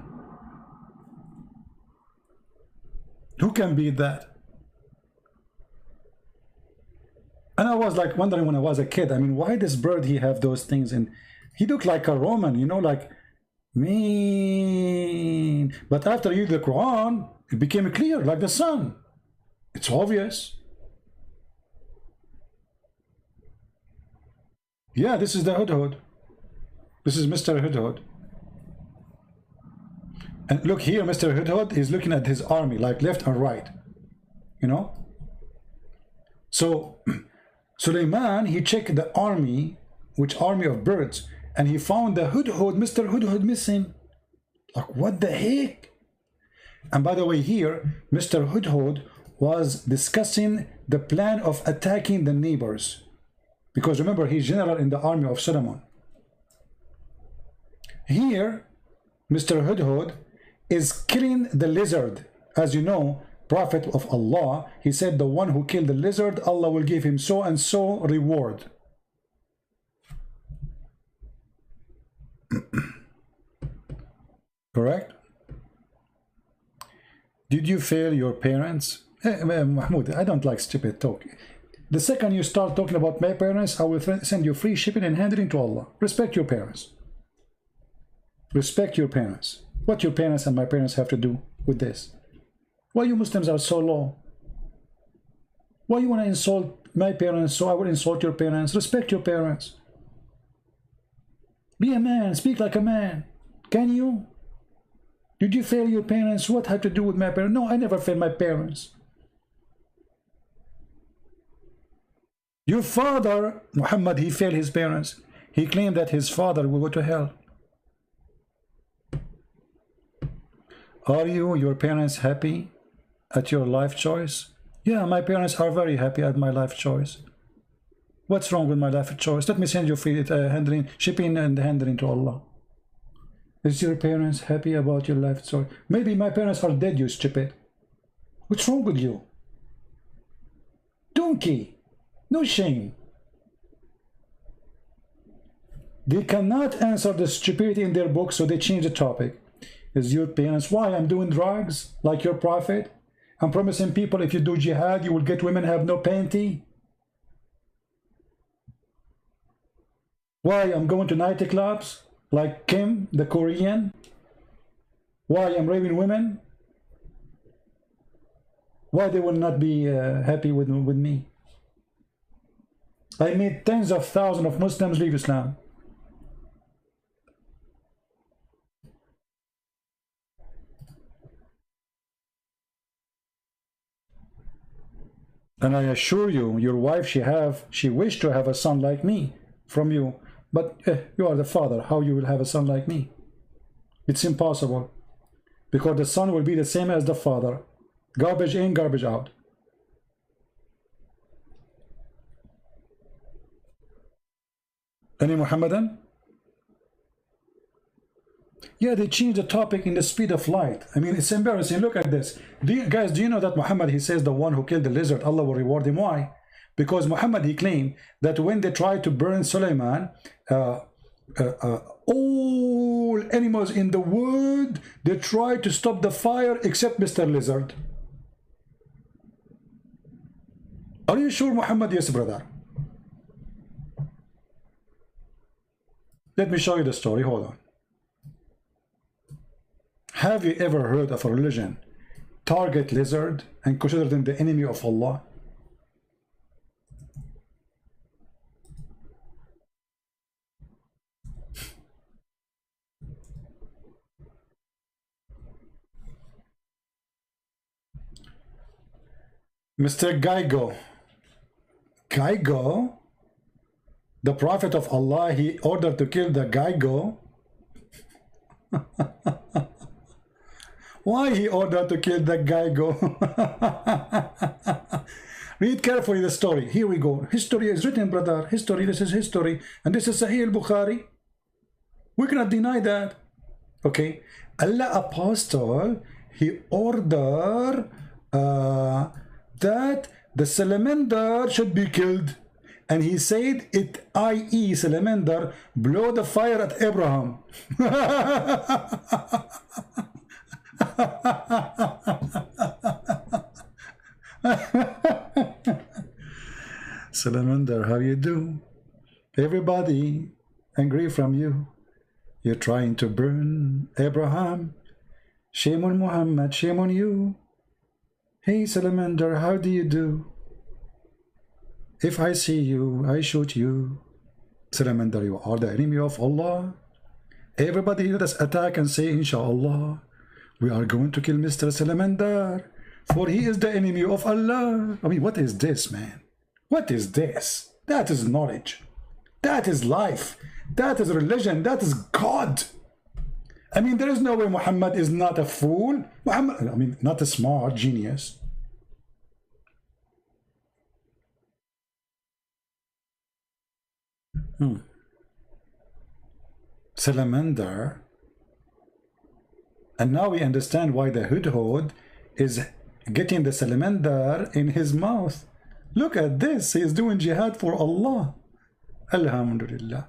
Who can beat that? And I was like wondering when I was a kid, I mean, why this bird, he have those things? And he looked like a Roman, you know, like mean. But after you read the Quran, it became clear, like the sun. It's obvious. Yeah, this is the Hudhud. This is Mr. Hudhud. And look here, Mr. Hudhud is looking at his army, like left and right. You know? So, Suleiman, he checked the army, which army of birds, and he found the Hudhud, Mr. Hudhud missing. Like, what the heck? And by the way, here, Mr. Hudhud was discussing the plan of attacking the neighbors. Because remember, he's general in the army of Solomon. Here, Mr. Hudhud is killing the lizard. As you know, Prophet of Allah, he said the one who killed the lizard, Allah will give him so and so reward. Correct? Did you fail your parents? Mahmoud, I don't like stupid talk. The second you start talking about my parents, I will send you free shipping and handling to Allah. Respect your parents. Respect your parents. What your parents and my parents have to do with this? Why you Muslims are so low? Why you want to insult my parents so I will insult your parents? Respect your parents. Be a man. Speak like a man. Can you? Did you fail your parents? What had to do with my parents? No, I never failed my parents. Your father, Muhammad, he failed his parents. He claimed that his father will go to hell. Are you, your parents, happy at your life choice? Yeah, my parents are very happy at my life choice. What's wrong with my life choice? Let me send you free shipping and handling to Allah. Is your parents happy about your life choice? Maybe my parents are dead, you stupid. What's wrong with you? Donkey. No shame. They cannot answer the stupidity in their book, so they change the topic. Is your parents, why I'm doing drugs like your prophet? I'm promising people if you do jihad, you will get women have no panty. Why I'm going to nightclubs like Kim, the Korean? Why I'm raping women? Why they will not be happy with me? I made tens of thousands of Muslims leave Islam. And I assure you, your wife, she wished to have a son like me from you. But you are the father. How you will have a son like me? It's impossible. Because the son will be the same as the father. Garbage in, garbage out. Any Muhammadan? Yeah, they changed the topic in the speed of light. I mean, it's embarrassing. Look at this. Guys, do you know that Muhammad, he says the one who killed the lizard, Allah will reward him. Why? Because Muhammad, he claimed that when they tried to burn Sulaiman, all animals in the world, they tried to stop the fire except Mr. Lizard. Are you sure, Muhammad? Yes, brother. Let me show you the story. Hold on. Have you ever heard of a religion target lizard and consider them the enemy of Allah? Mr. Geigo, the Prophet of Allah, he ordered to kill the Geigo. Why he ordered to kill the Geigo? Read carefully the story. Here we go. History is written, brother. History, this is history. And this is Sahih al-Bukhari. We cannot deny that. Okay. Allah Apostle, he ordered that the salamander should be killed. And he said, it, i.e. salamander, blow the fire at Abraham. Salamander, how you do? Everybody angry from you. You're trying to burn Abraham. Shame on Muhammad, shame on you. Hey salamander, how do you do? If I see you, I shoot you. Salamander, you are the enemy of Allah. Everybody let us attack and say, Inshallah, we are going to kill Mr. Salamander, for he is the enemy of Allah. I mean, what is this, man? What is this? That is knowledge. That is life. That is religion. That is God. I mean, there is no way Muhammad is not a fool. Muhammad, I mean, not a smart genius. Salamander. And now we understand why the Hudhud is getting the salamander in his mouth. Look at this. He is doing jihad for Allah. Alhamdulillah.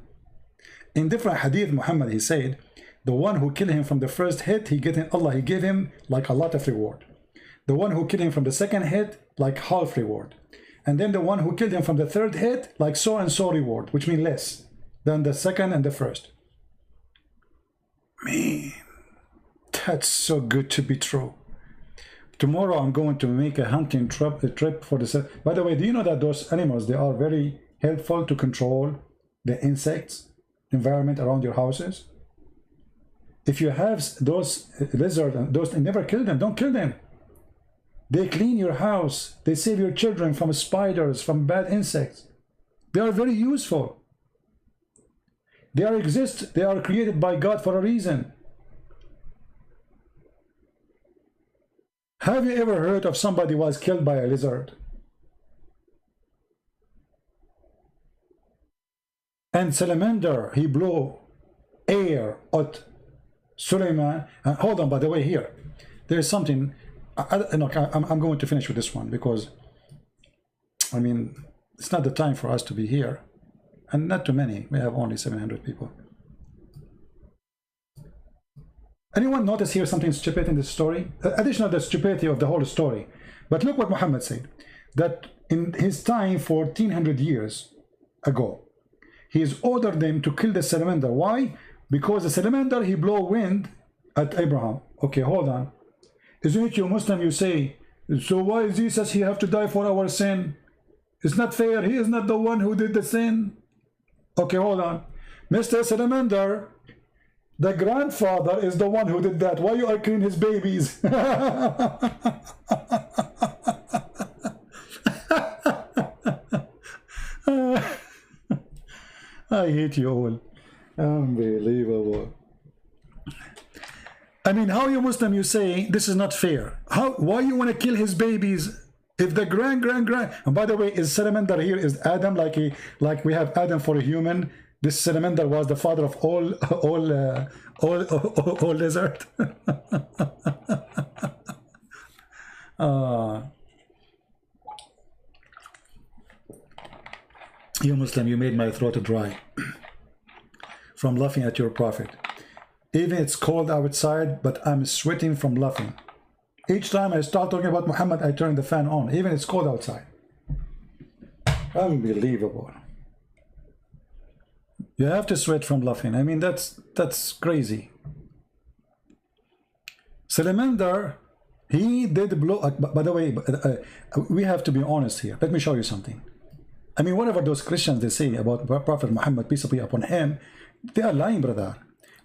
In different hadith, Muhammad, he said, the one who killed him from the first hit, he gave him like a lot of reward. The one who killed him from the second hit, like half reward. And then the one who killed him from the third hit, like so and so reward, which means less than the second and the first. Man, that's so good to be true. Tomorrow I'm going to make a hunting trip for the... By the way, do you know that those animals, they are very helpful to control the insects, environment around your houses? If you have those lizards, and those, never kill them, don't kill them. They clean your house. They save your children from spiders, from bad insects. They are very useful. They are created by God for a reason. Have you ever heard of somebody who was killed by a lizard? And salamander, he blew air at Sulaiman. And hold on, by the way, here, there is something. I'm going to finish with this one because, I mean, it's not the time for us to be here. And not too many. We have only 700 people. Anyone notice here something stupid in this story? Additional to the stupidity of the whole story. But look what Muhammad said. That in his time, 1400 years ago, he's ordered them to kill the salamander. Why? Because the salamander, he blow wind at Abraham. Okay, hold on. Isn't it you Muslim, you say, so why is Jesus, he have to die for our sin? It's not fair. He is not the one who did the sin. Okay, hold on. Mr. Salamander, the grandfather is the one who did that. Why you are killing his babies? I hate you all. Unbelievable. I mean, how you Muslim, you say this is not fair? Why you want to kill his babies if the grand and by the way, is salamander here is Adam, like we have Adam for a human? This salamander was the father of all lizard. You Muslim, you made my throat dry from laughing at your prophet. Even it's cold outside, but I'm sweating from laughing. Each time I start talking about Muhammad, I turn the fan on. Even it's cold outside. Unbelievable. You have to sweat from laughing. I mean, that's crazy. Salamander, he did blow. By the way, we have to be honest here. Let me show you something. I mean, whatever those Christians they say about Prophet Muhammad, peace be upon him, they are lying, brother.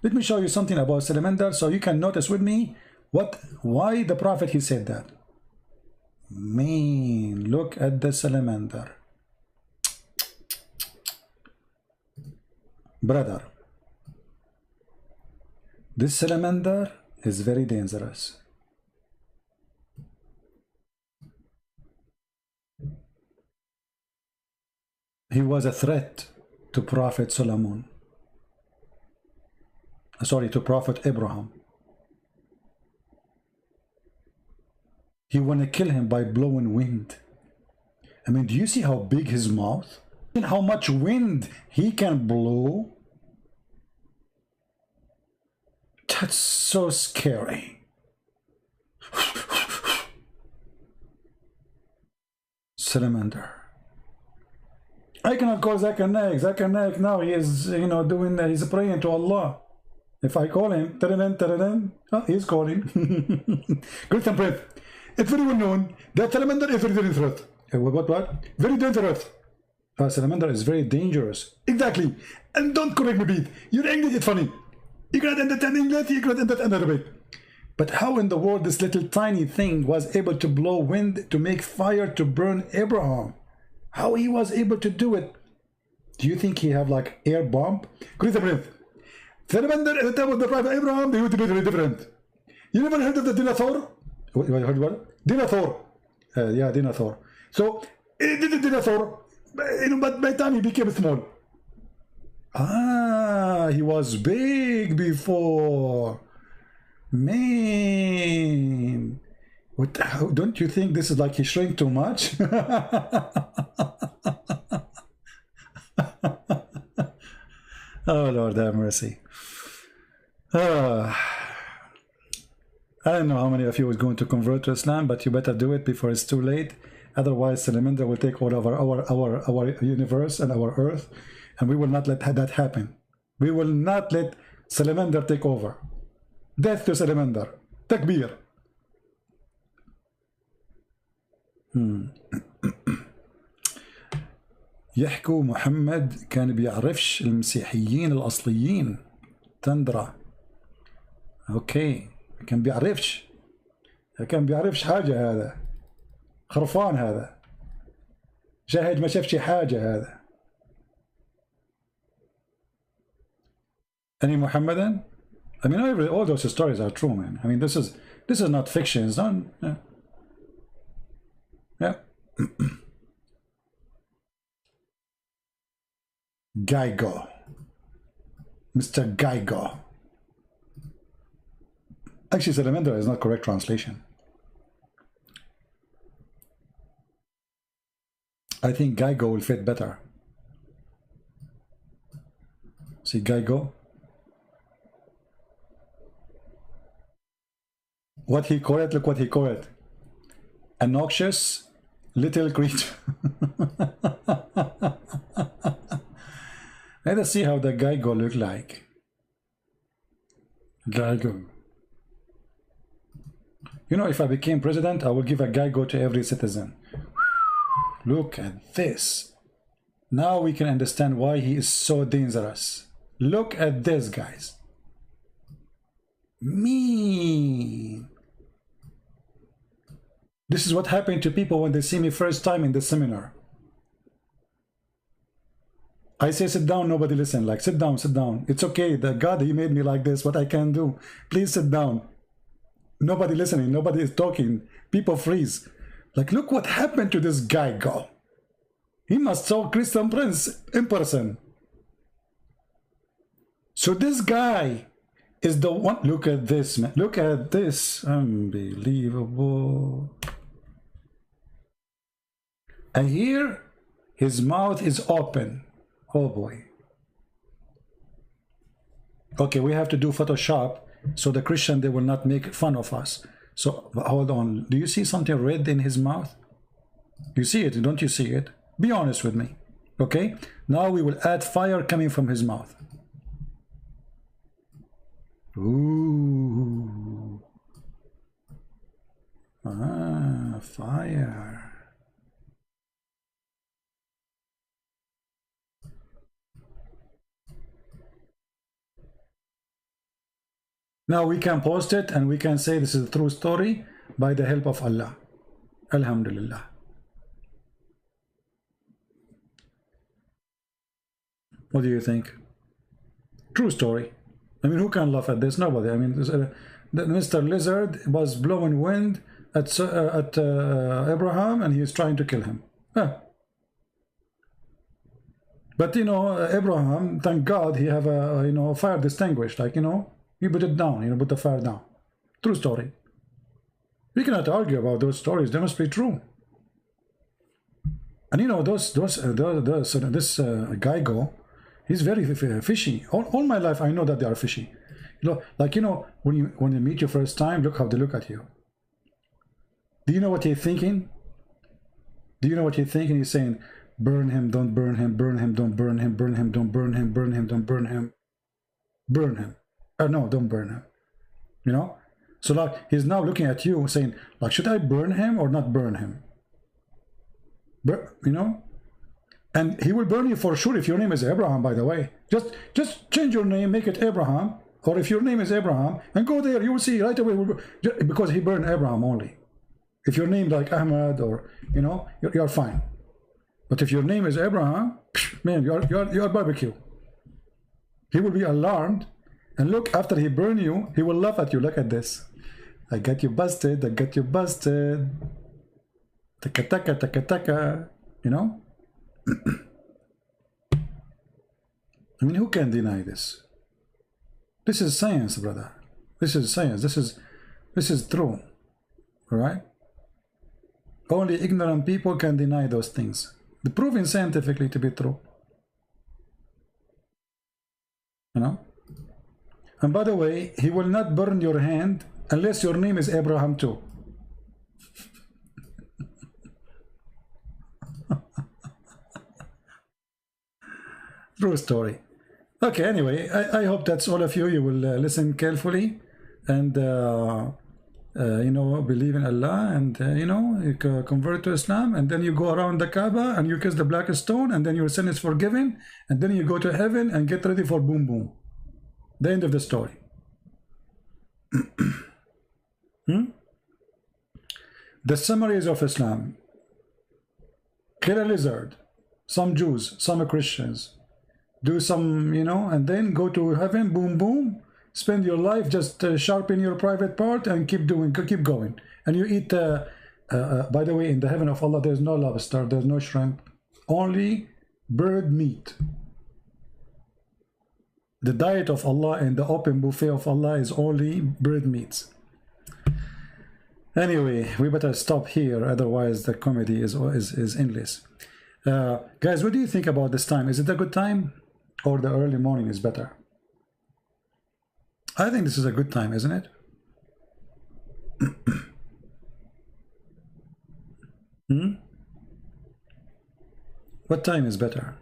Let me show you something about salamander so you can notice with me why the Prophet he said that. Man, look at the salamander. Brother, this salamander is very dangerous. He was a threat to Prophet Solomon. Sorry, to Prophet Abraham. He want to kill him by blowing wind. I mean, do you see how big his mouth? And how much wind he can blow? That's so scary. Salamander. I cannot call Zakir Naik. Zakir Naik now he is, he's praying to Allah. If I call him, he's calling. Christian Prophet. It's very well known that salamander is very dangerous. What? Very dangerous. Salamander is very dangerous. Exactly. And don't correct me, Pete. Your English is funny. You cannot understand English, you cannot understand Arabic. But how in the world this little tiny thing was able to blow wind to make fire to burn Abraham? How he was able to do it? Do you think he have like air bomb? Salamander at the time of the Prophet Abraham, they would be very different. You never heard of the dinosaur? You heard what? Dinosaur. Yeah, dinosaur. So, it is a dinosaur, but by the time he became small. He was big before. Man. Don't you think this is like he shrank too much? Oh, Lord have mercy. I don't know how many of you is going to convert to Islam, but you better do it before it's too late. Otherwise, salamander will take over our universe and our earth, and we will not let that happen. We will not let salamander take over. Death to salamander. Takbir. يحكوا محمد كان بيعرفش المسيحيين الأصليين تندرة. اوكي كان بيعرفش حاجة، هذا خرفان، هذا شاهد ما شافش حاجة. هذا any Muhammadan? I mean, all those stories are true, man. I mean, this is not fiction. It's not. Yeah. Geigo. Mr. Geigo. Actually, salamander is not correct translation. I think Geigo will fit better. See Geigo? What he called it, look what he called it. A noxious little creature. Let us see how the guy go look like. Guy go. You know, if I became president, I will give a guy go to every citizen. Look at this. Now we can understand why he is so dangerous. Look at this, guys. Mean. This is what happened to people when they see me first time in the seminar. I say sit down, nobody listen. Like sit down, sit down. It's okay. The God, he made me like this. What I can do? Please sit down. Nobody listening. Nobody is talking. People freeze. Like look what happened to this guy. Go. He must saw Christian Prince in person. So this guy is the one. Look at this, man. Look at this. Unbelievable. And here, his mouth is open. Oh boy. Okay, we have to do Photoshop so the Christian, they will not make fun of us. So hold on. Do you see something red in his mouth? You see it, don't you see it? Be honest with me. Okay, now we will add fire coming from his mouth. Ooh. Ah, fire. Now we can post it and we can say this is a true story by the help of Allah. Alhamdulillah. What do you think? True story. I mean, who can laugh at this? Nobody. I mean, Mr. Lizard was blowing wind at Abraham, and he is trying to kill him. But you know, Abraham, thank God, he have a fire distinguished. Like he put it down. Put the fire down. True story. We cannot argue about those stories. They must be true. And this guy go. He's very fishy. All my life I know that they are fishy. Like when you meet you first time, look how they look at you. Do you know what he's thinking? Do you know what he's thinking? He's saying, burn him, don't burn him, burn him, don't burn him, burn him, don't burn him, burn him, don't burn him, burn him. No, don't burn him. So like he's now looking at you saying, like, should I burn him or not burn him? And he will burn you for sure if your name is Abraham, by the way. Just change your name, make it Abraham. Or if your name is Abraham, and go there, you will see right away. Because he burned Abraham only. If your name like Ahmad or, you're fine. But if your name is Abraham, man, you're barbecue. He will be alarmed. And look, after he burn you, he will laugh at you. Look at this. I got you busted. I got you busted. Taka taka taka taka. I mean, who can deny this? This is science, brother. This is science. This is true. All right? Only ignorant people can deny those things. They're proven scientifically to be true. And by the way, he will not burn your hand unless your name is Abraham too. True story. Okay, anyway, I hope that's all of you. You will listen carefully and, believe in Allah and, you convert to Islam, and then you go around the Kaaba and you kiss the black stone, and then your sin is forgiven, and then you go to heaven and get ready for boom boom. The end of the story. The summaries of Islam. Kill a lizard. Some Jews, some Christians. Do some, and then go to heaven, boom, boom. Spend your life, just sharpen your private part and keep going. And you eat, by the way, in the heaven of Allah, there's no lobster, there's no shrimp, only bird meat. The diet of Allah and the open buffet of Allah is only bird meats. Anyway, we better stop here, otherwise the comedy is endless. Guys, what do you think about this time? Is it a good time? Or the early morning is better? I think this is a good time, isn't it? What time is better?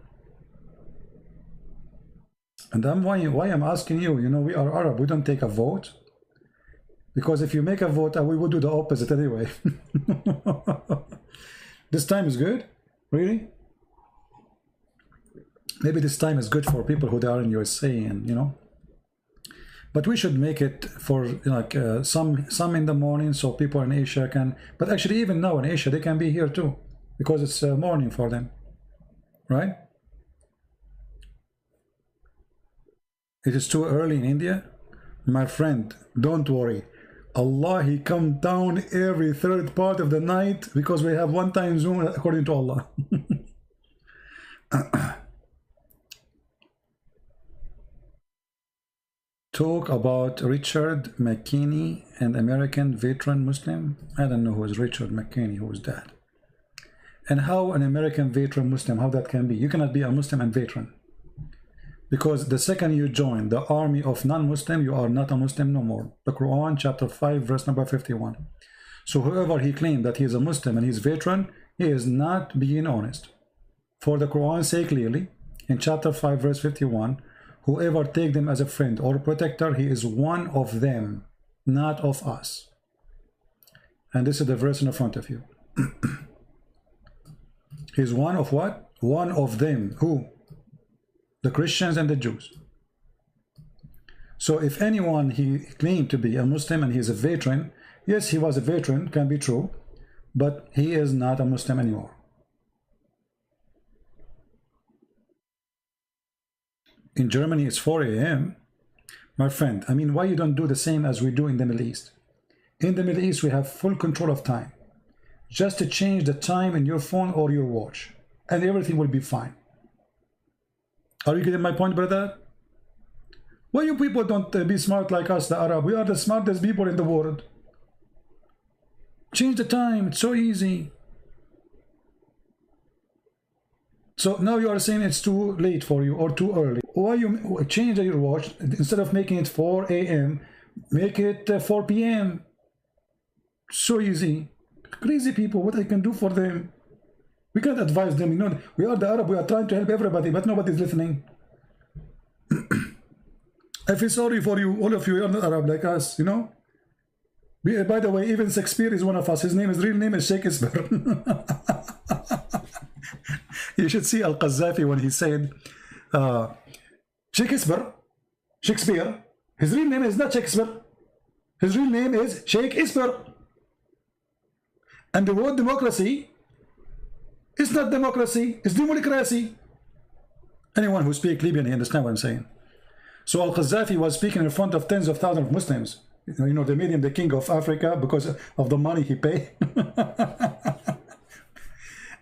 And why I'm asking you, you know, we are Arab, we don't take a vote. Because if you make a vote, we would do the opposite anyway. This time is good? Really? Maybe this time is good for people who are in USA, and you know. But we should make it for like some in the morning, so people in Asia can. But actually, even now in Asia, they can be here too, because it's morning for them, right? It is too early in India, my friend. Don't worry. Allah, He come down every third part of the night because we have one time zone according to Allah. Talk about Richard McKinney, an American veteran Muslim. I don't know who is Richard McKinney, who is that? And how an American veteran Muslim, how that can be? You cannot be a Muslim and veteran. Because the second you join the army of non-Muslim, you are not a Muslim no more. The Quran, chapter 5, verse number 51. So whoever he claimed that he is a Muslim and he's veteran, he is not being honest. For the Quran say clearly, in chapter 5, verse 51, whoever take them as a friend or protector, he is one of them, not of us. And this is the verse in the front of you. He's one of what? One of them. Who? The Christians and the Jews. So if anyone he claimed to be a Muslim and he's a veteran, yes, he was a veteran, can be true, but he is not a Muslim anymore. In Germany, it's 4 a.m. My friend, I mean, why you don't do the same as we do in the Middle East? In the Middle East, we have full control of time. Just to change the time in your phone or your watch, and everything will be fine. Are you getting my point, brother? Why you people don't be smart like us, the Arab? We are the smartest people in the world. Change the time, it's so easy. So now you are saying it's too late for you or too early. Why you change your watch? Instead of making it 4 a.m., make it 4 p.m. So easy. Crazy people, what I can do for them? We can't advise them. You know, we are the Arab, we are trying to help everybody, but nobody's listening. I feel sorry for you, all of you are not Arab like us, you know. By the way, even Shakespeare is one of us. His real name is Shakespeare. You should see Al-Qaddafi when he said, Shakespeare, his real name is not Shakespeare. His real name is Shakespeare. And the word democracy, it's not democracy, it's democracy. Anyone who speaks Libyan, he understand what I'm saying. So Al-Qaddafi was speaking in front of tens of thousands of Muslims. You know, they made him the king of Africa because of the money he paid.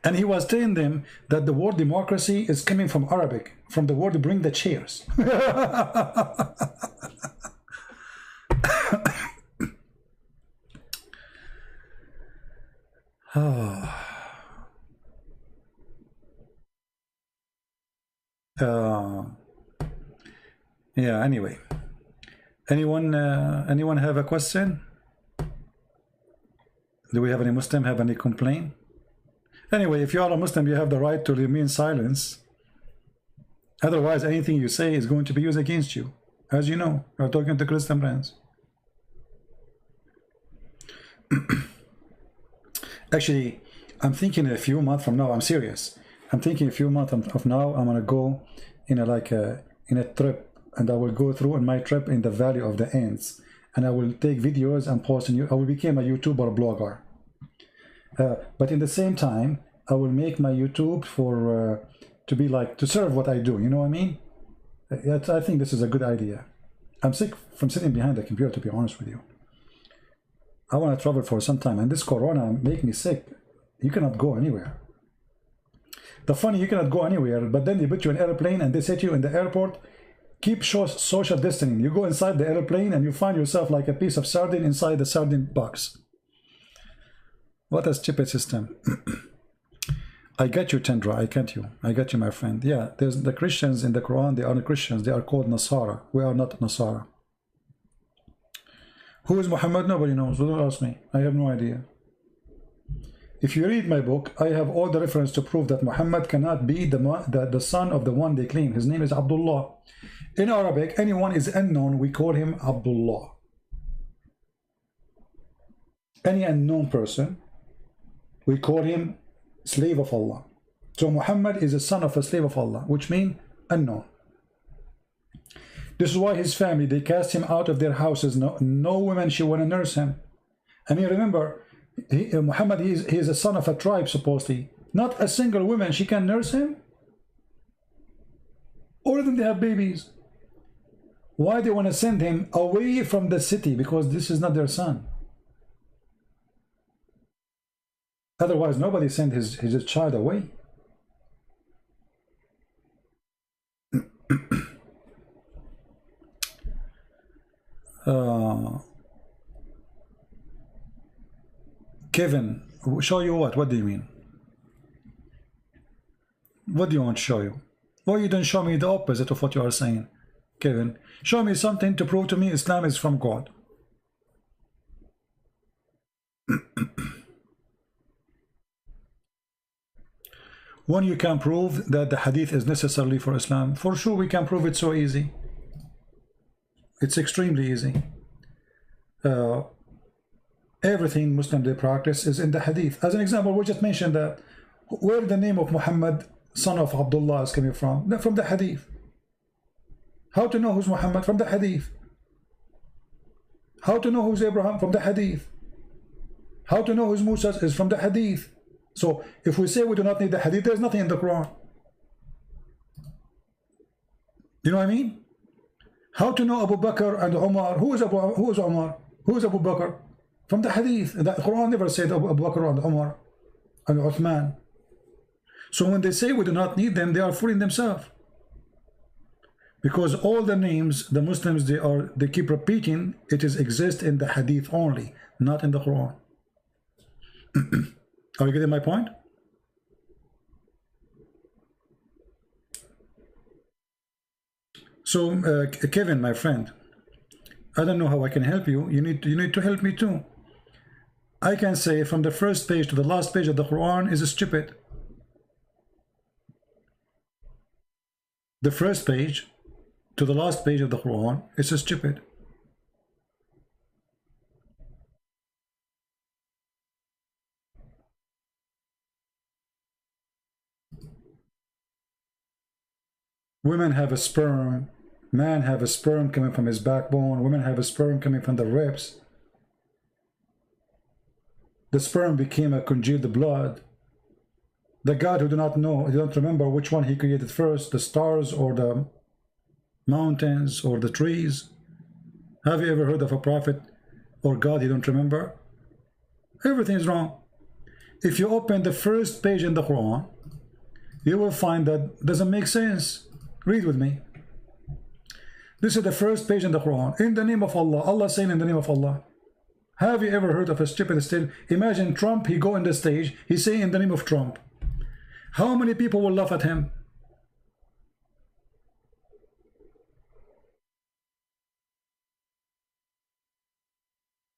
And he was telling them that the word democracy is coming from Arabic, from the word to bring the chairs. Yeah, anyway. Anyone have a question? Do we have any Muslim have any complaint? Anyway, if you are a Muslim, you have the right to remain silent. Otherwise, anything you say is going to be used against you. As you know, you're talking to Christian friends. Actually, I'm thinking a few months from now, I'm serious. I'm thinking a few months from now, I'm gonna go in a trip, and I will go through on my trip in the Valley of the Ants, and I will take videos and post. I will become a YouTuber blogger. But in the same time, I will make my YouTube for to be like to serve what I do. You know what I mean? I think this is a good idea. I'm sick from sitting behind the computer, to be honest with you. I want to travel for some time, and this Corona make me sick. You cannot go anywhere. The funny, you cannot go anywhere, but then they put you in an airplane and they set you in the airport. Keep social distancing. You go inside the airplane and you find yourself like a piece of sardine inside the sardine box. What a stupid system. I get you, Tendra. I get you. I get you, my friend. Yeah, there's the Christians in the Quran. They are the Christians. They are called Nasara. We are not Nasara. Who is Muhammad? Nobody knows. Don't ask me. I have no idea. If you read my book, I have all the reference to prove that Muhammad cannot be the son of the one they claim. His name is Abdullah. In Arabic, anyone is unknown, we call him Abdullah. Any unknown person, we call him slave of Allah. So Muhammad is a son of a slave of Allah, which means unknown. This is why his family, they cast him out of their houses. No woman should want to nurse him. I mean, remember, Muhammad, he is a son of a tribe, supposedly. Not a single woman, she can nurse him. All of them, they have babies. Why they want to send him away from the city? Because this is not their son. Otherwise, nobody sent his child away. Kevin, show you what? What do you mean? What do you want to show you? Why you don't show me the opposite of what you are saying, Kevin? Show me something to prove to me Islam is from God. When you can prove that the hadith is necessarily for Islam, for sure we can prove it so easy. It's extremely easy. Everything Muslim they practice is in the hadith. As an example, we just mentioned that where the name of Muhammad, son of Abdullah, is coming from? From the hadith. How to know who's Muhammad? From the hadith. How to know who's Abraham? From the hadith. How to know who's Musa? Is from the hadith. So if we say we do not need the hadith, there's nothing in the Quran. You know what I mean? How to know Abu Bakr and Umar? Who is Umar? Who is Abu Bakr? From the hadith. The Quran never said Abu Bakr and Umar and Uthman. So when they say we do not need them, they are fooling themselves. Because all the names the Muslims they keep repeating, it is exist in the hadith only, not in the Quran. Are you getting my point? So Kevin, my friend, I don't know how I can help you. You need to help me too. I can say from the first page to the last page of the Quran is stupid. The first page to the last page of the Quran is stupid. Women have a sperm, man have a sperm coming from his backbone, women have a sperm coming from the ribs. The sperm became a congealed blood. The God who do not know, you don't remember which one he created first, the stars or the mountains or the trees. Have you ever heard of a prophet or God you don't remember? Everything is wrong. If you open the first page in the Quran, you will find that doesn't make sense. Read with me. This is the first page in the Quran. In the name of Allah. Allah saying in the name of Allah. Have you ever heard of a stupid still? Imagine Trump, he go on the stage, he say in the name of Trump. How many people will laugh at him?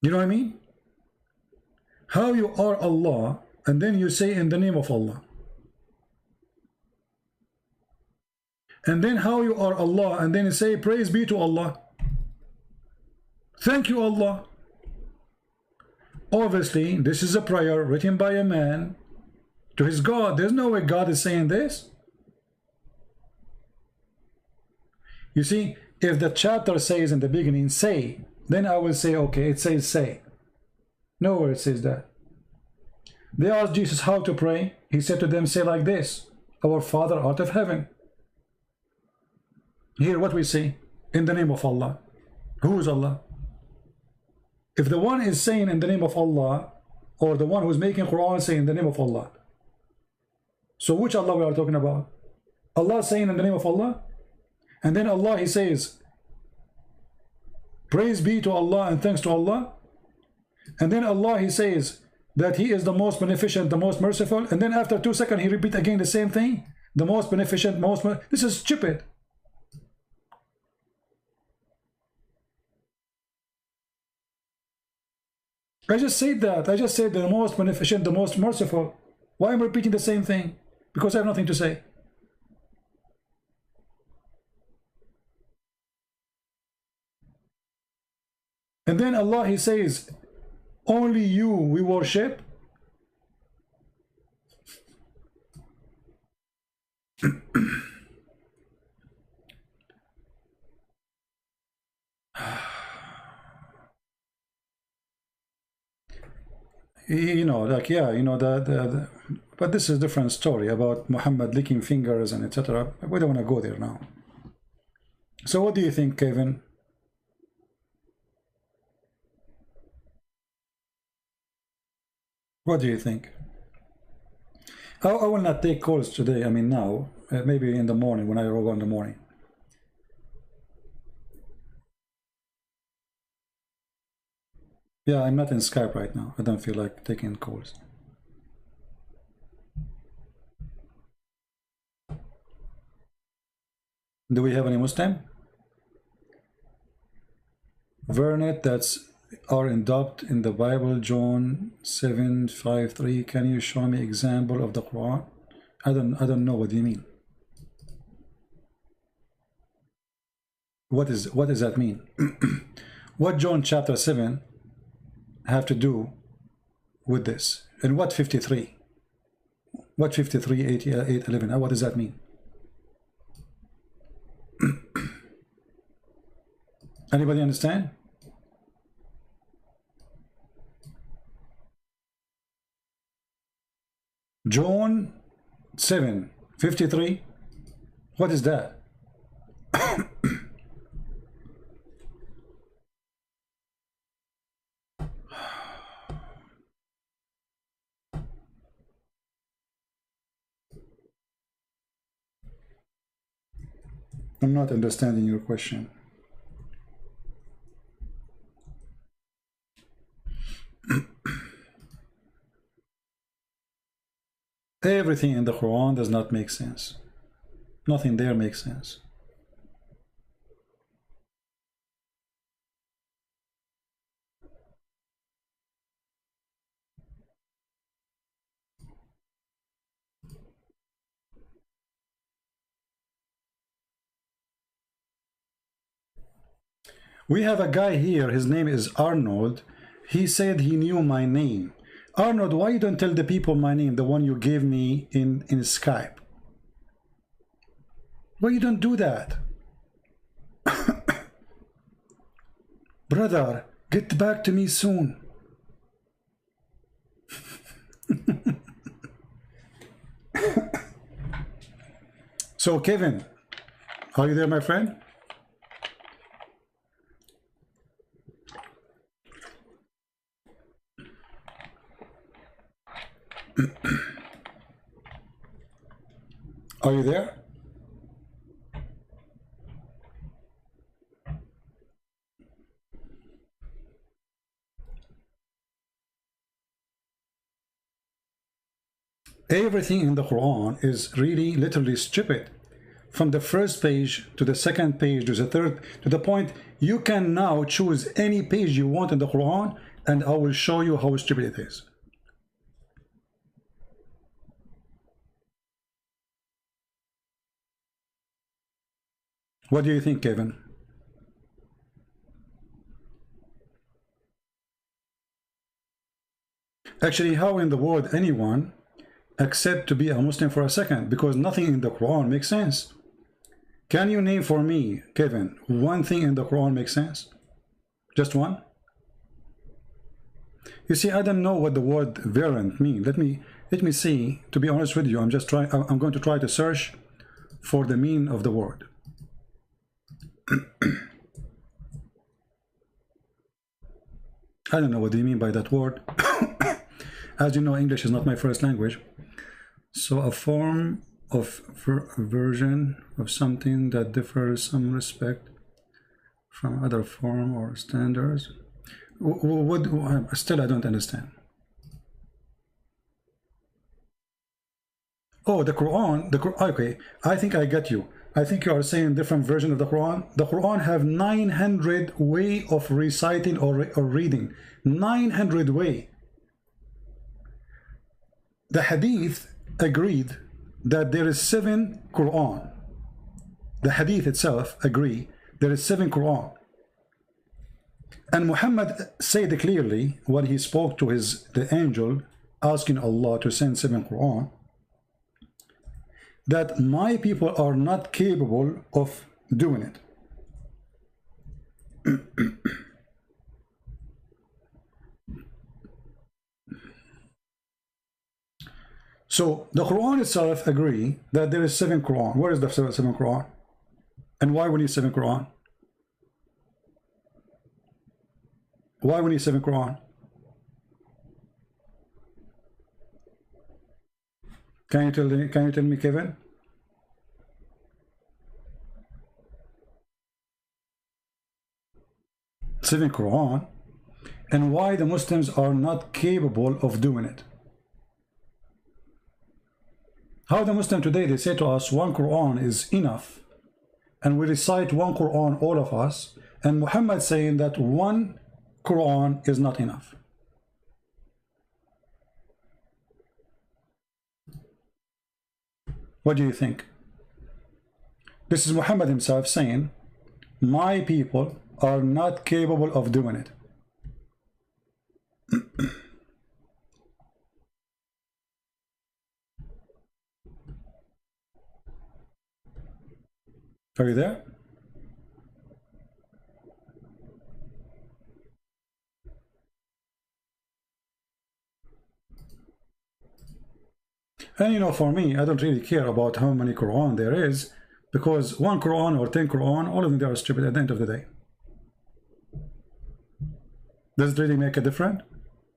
You know what I mean? How you are Allah and then you say in the name of Allah. And then how you are Allah and then you say praise be to Allah. Thank you Allah. Obviously this is a prayer written by a man to his God. There's no way God is saying this. You see, if the chapter says in the beginning say, then I will say okay, it says say. Nowhere it says that. They asked Jesus how to pray. He said to them, say like this, our Father out of heaven. Here what we say, in the name of Allah. Who is Allah? If the one is saying in the name of Allah, or the one who's making Quran saying in the name of Allah, so which Allah we are talking about? Allah saying in the name of Allah, and then Allah he says praise be to Allah and thanks to Allah, and then Allah he says that he is the most beneficent, the most merciful, and then after 2 seconds he repeat again the same thing, the most beneficent, this is stupid. I just said that. I just said the most beneficent, the most merciful. Why am I repeating the same thing? Because I have nothing to say. And then Allah, He says, only you we worship. You know, like, yeah, you know, but this is a different story about Muhammad licking fingers and etc. We don't want to go there now. So what do you think, Kevin? What do you think? I will not take calls today. I mean now, maybe in the morning when I go in the morning. Yeah, I'm not in Skype right now. I don't feel like taking calls. Do we have any Muslim? Vernet, that's are adopt in the Bible, John 7:5-3. Can you show me example of the Quran? I don't know what you mean. What does that mean? What John chapter 7 have to do with this? And what 53? What 53, 8, 11? What does that mean? Anybody understand? John 7:53. What is that? I'm not understanding your question. Everything in the Quran does not make sense. Nothing there makes sense. We have a guy here, his name is Arnold. He said he knew my name. Arnold, why you don't tell the people my name, the one you gave me in Skype? Why you don't do that? Brother, get back to me soon. So Kevin, are you there, my friend? Are you there? Everything in the Quran is really literally stupid. From the first page to the second page to the third, to the point you can now choose any page you want in the Quran, and I will show you how stupid it is. What do you think, Kevin? Actually, how in the world anyone accept to be a Muslim for a second? Because nothing in the Quran makes sense. Can you name for me, Kevin, one thing in the Quran makes sense? Just one? You see, I don't know what the word variant means. Let me see. To be honest with you, I'm going to try to search for the meaning of the word. I don't know what do you mean by that word. As you know, English is not my first language. So a form of version of something that differs some respect from other form or standards. Still I don't understand. Oh, the Quran, okay, I think I get you. I think you are saying different version of the Quran. The Quran have 900 way of reciting or reading. 900 way. The Hadith agreed that there is 7 Quran. The Hadith itself agree there is 7 Quran. And Muhammad said clearly when he spoke to the angel asking Allah to send 7 Quran, that my people are not capable of doing it. So the Quran itself agree that there is 7 Quran. Where is the 7 Quran? And why we need 7 Quran? Why we need 7 Quran? Can you tell me, Kevin? Seven Quran, and why the Muslims are not capable of doing it. How the Muslim today, they say to us 1 Quran is enough, and we recite 1 Quran, all of us, and Muhammad saying that 1 Quran is not enough. What do you think? This is Muhammad himself saying, my people are not capable of doing it. Are you there? And you know, for me, I don't really care about how many Quran there is, because 1 Quran or 10 Quran, all of them, they are stupid at the end of the day. Does it really make a difference,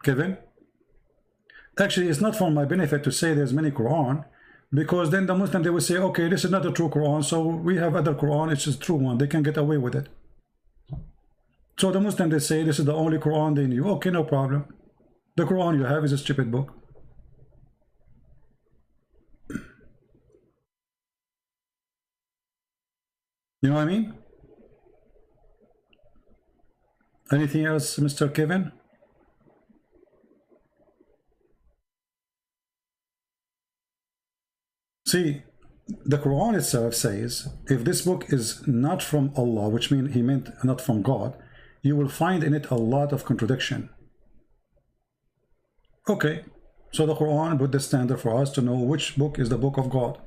Kevin? Actually, it's not for my benefit to say there's many Quran, because then the Muslim, they will say, okay, this is not a true Quran, so we have other Quran, it's a true one, they can get away with it. So the Muslim, they say this is the only Quran they knew. Okay, no problem. The Quran you have is a stupid book. You know what I mean? Anything else, Mr. Kevin? See, the Quran itself says, if this book is not from Allah, which means he meant not from God, you will find in it a lot of contradiction. Okay, so the Quran put the standard for us to know which book is the book of God.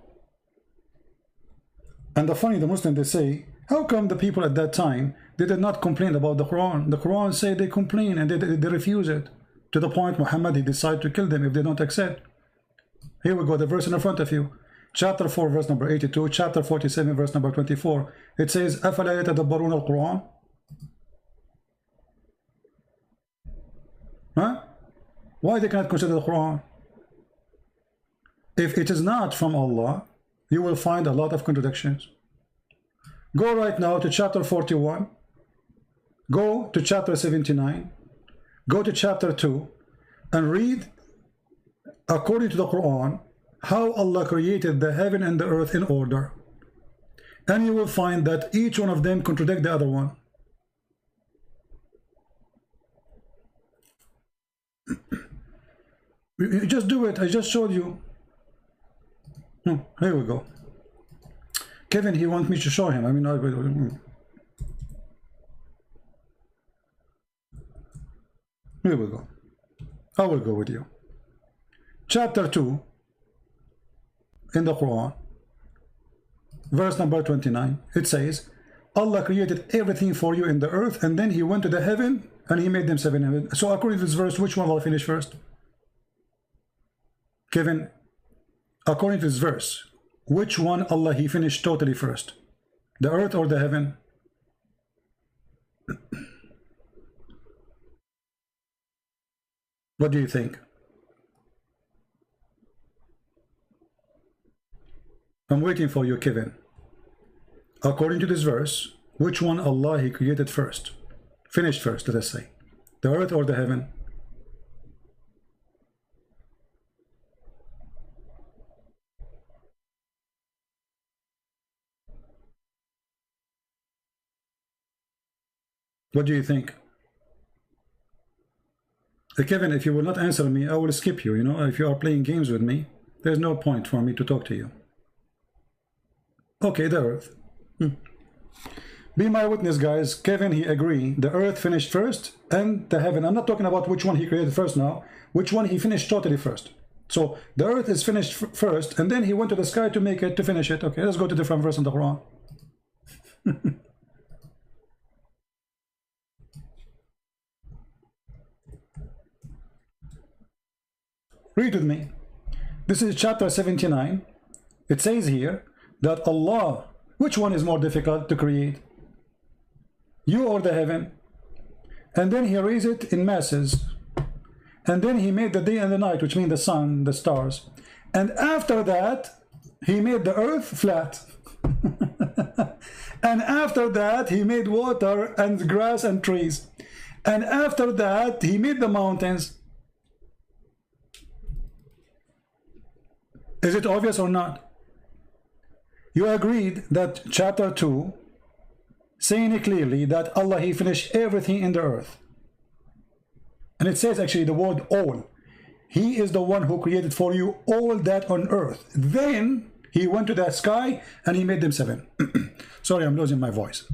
And the funny, the Muslims, they say, how come the people at that time, they did not complain about the Quran? The Quran say they complain and they refuse it. To the point Muhammad, he decided to kill them if they don't accept. Here we go, the verse in front of you. Chapter 4, verse number 82, chapter 47, verse number 24. It says, أَفَلَا يَتَدَبَّرُونَ الْقُرْآنَ? Huh? Why they cannot consider the Quran? If it is not from Allah, you will find a lot of contradictions. Go right now to chapter 41. Go to chapter 79. Go to chapter 2 and read, according to the Quran, how Allah created the heaven and the earth in order. And you will find that each one of them contradict the other one. You just do it. I just showed you. Here we go. Kevin, he wants me to show him. I mean, here we go. I will go with you. Chapter 2 in the Quran, verse number 29. It says, Allah created everything for you in the earth, and then he went to the heaven and he made them 7 heaven. So according to this verse, which one will finish first? Kevin, according to this verse, which one Allah he finished totally first? The earth or the heaven? What do you think? I'm waiting for you, Kevin. According to this verse, which one Allah he created first? Finished first, let us say. The earth or the heaven? What do you think? Kevin, if you will not answer me, I will skip you. You know, if you are playing games with me, there's no point for me to talk to you. Okay, the earth. Be my witness, guys. Kevin, he agreed. The earth finished first, and the heaven. I'm not talking about which one he created first now. Which one he finished totally first. So the earth is finished first, and then he went to the sky to make it, to finish it. Okay, let's go to a different verse in the Quran. Read with me. This is chapter 79. It says here that Allah, which one is more difficult to create? You or the heaven? And then he raised it in masses. And then he made the day and the night, which mean the sun, the stars. And after that, he made the earth flat. And after that, he made water and grass and trees. And after that, he made the mountains. Is it obvious or not? You agreed that chapter 2, saying it clearly that Allah, he finished everything in the earth. And it says actually the word all. He is the one who created for you all that on earth. Then he went to the sky and he made them 7. Sorry, I'm losing my voice.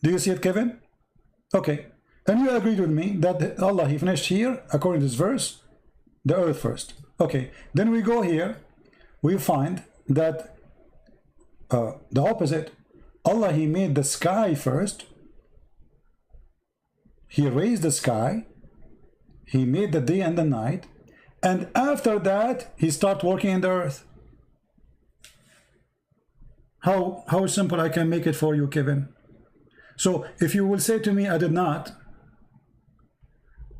Do you see it, Kevin? Okay. And you agreed with me that Allah, he finished here, according to this verse, the earth first. Okay. Then we go here. We find that the opposite. Allah, he made the sky first. He raised the sky. He made the day and the night. And after that, he started working in the earth. How simple I can make it for you, Kevin. So if you will say to me, I did not,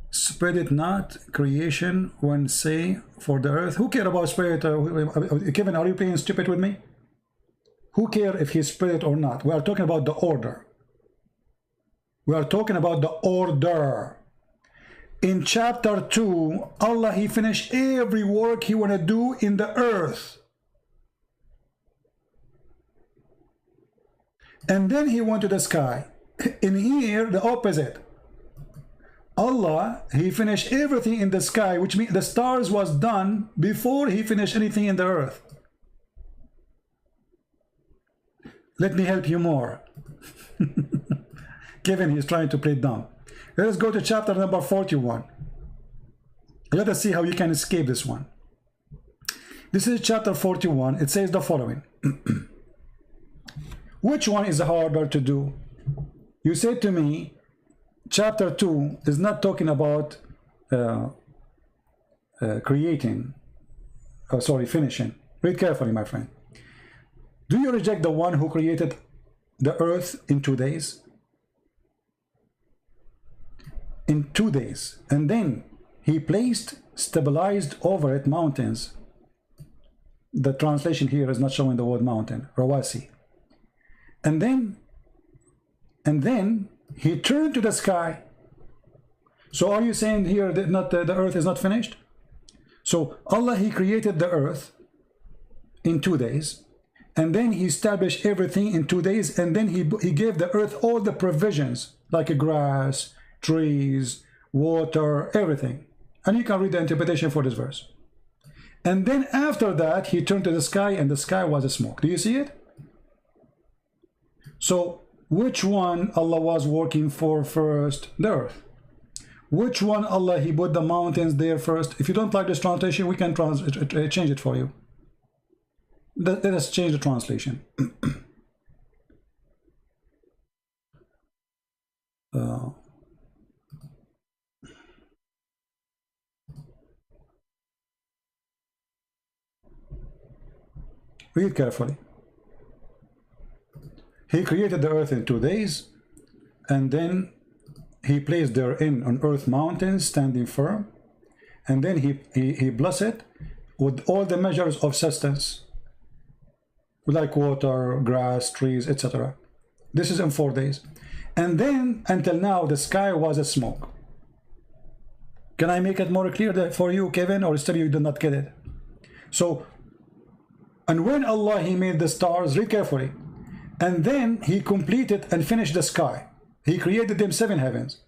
spread it not, creation, when say for the earth. Who care about spirit? Kevin, are you playing stupid with me? Who care if he spread it or not? We are talking about the order. We are talking about the order. In chapter 2, Allah, he finished every work he want to do in the earth. And then he went to the sky. In here, the opposite. Allah, he finished everything in the sky, which means the stars was done before he finished anything in the earth. Let me help you more. Kevin, he's trying to play dumb. Let us go to chapter number 41. Let us see how you can escape this one. This is chapter 41. It says the following. Which one is harder to do? You said to me, chapter 2 is not talking about finishing. Read carefully, my friend. Do you reject the one who created the earth in 2 days? In 2 days. And then he stabilized over it mountains. The translation here is not showing the word mountain, Rawasi. And then he turned to the sky. So are you saying here that the earth is not finished? So Allah, he created the earth in 2 days, and then he established everything in 2 days, and then he gave the earth all the provisions, like a grass, trees, water, everything. And you can read the interpretation for this verse. And then after that, he turned to the sky, and the sky was a smoke. Do you see it? So which one Allah was working for first? The earth. Which one Allah, he put the mountains there first? If you don't like this translation, we can change it for you. Let us change the translation. Read carefully. He created the earth in 2 days, and then he placed therein on earth mountains standing firm, and then he blessed it with all the measures of sustenance, like water, grass, trees, etc. This is in 4 days. And then until now the sky was a smoke. Can I make it more clear for you, Kevin, or still you do not get it? So, and when Allah, he made the stars, read carefully, and then he completed and finished the sky. He created them 7 heavens.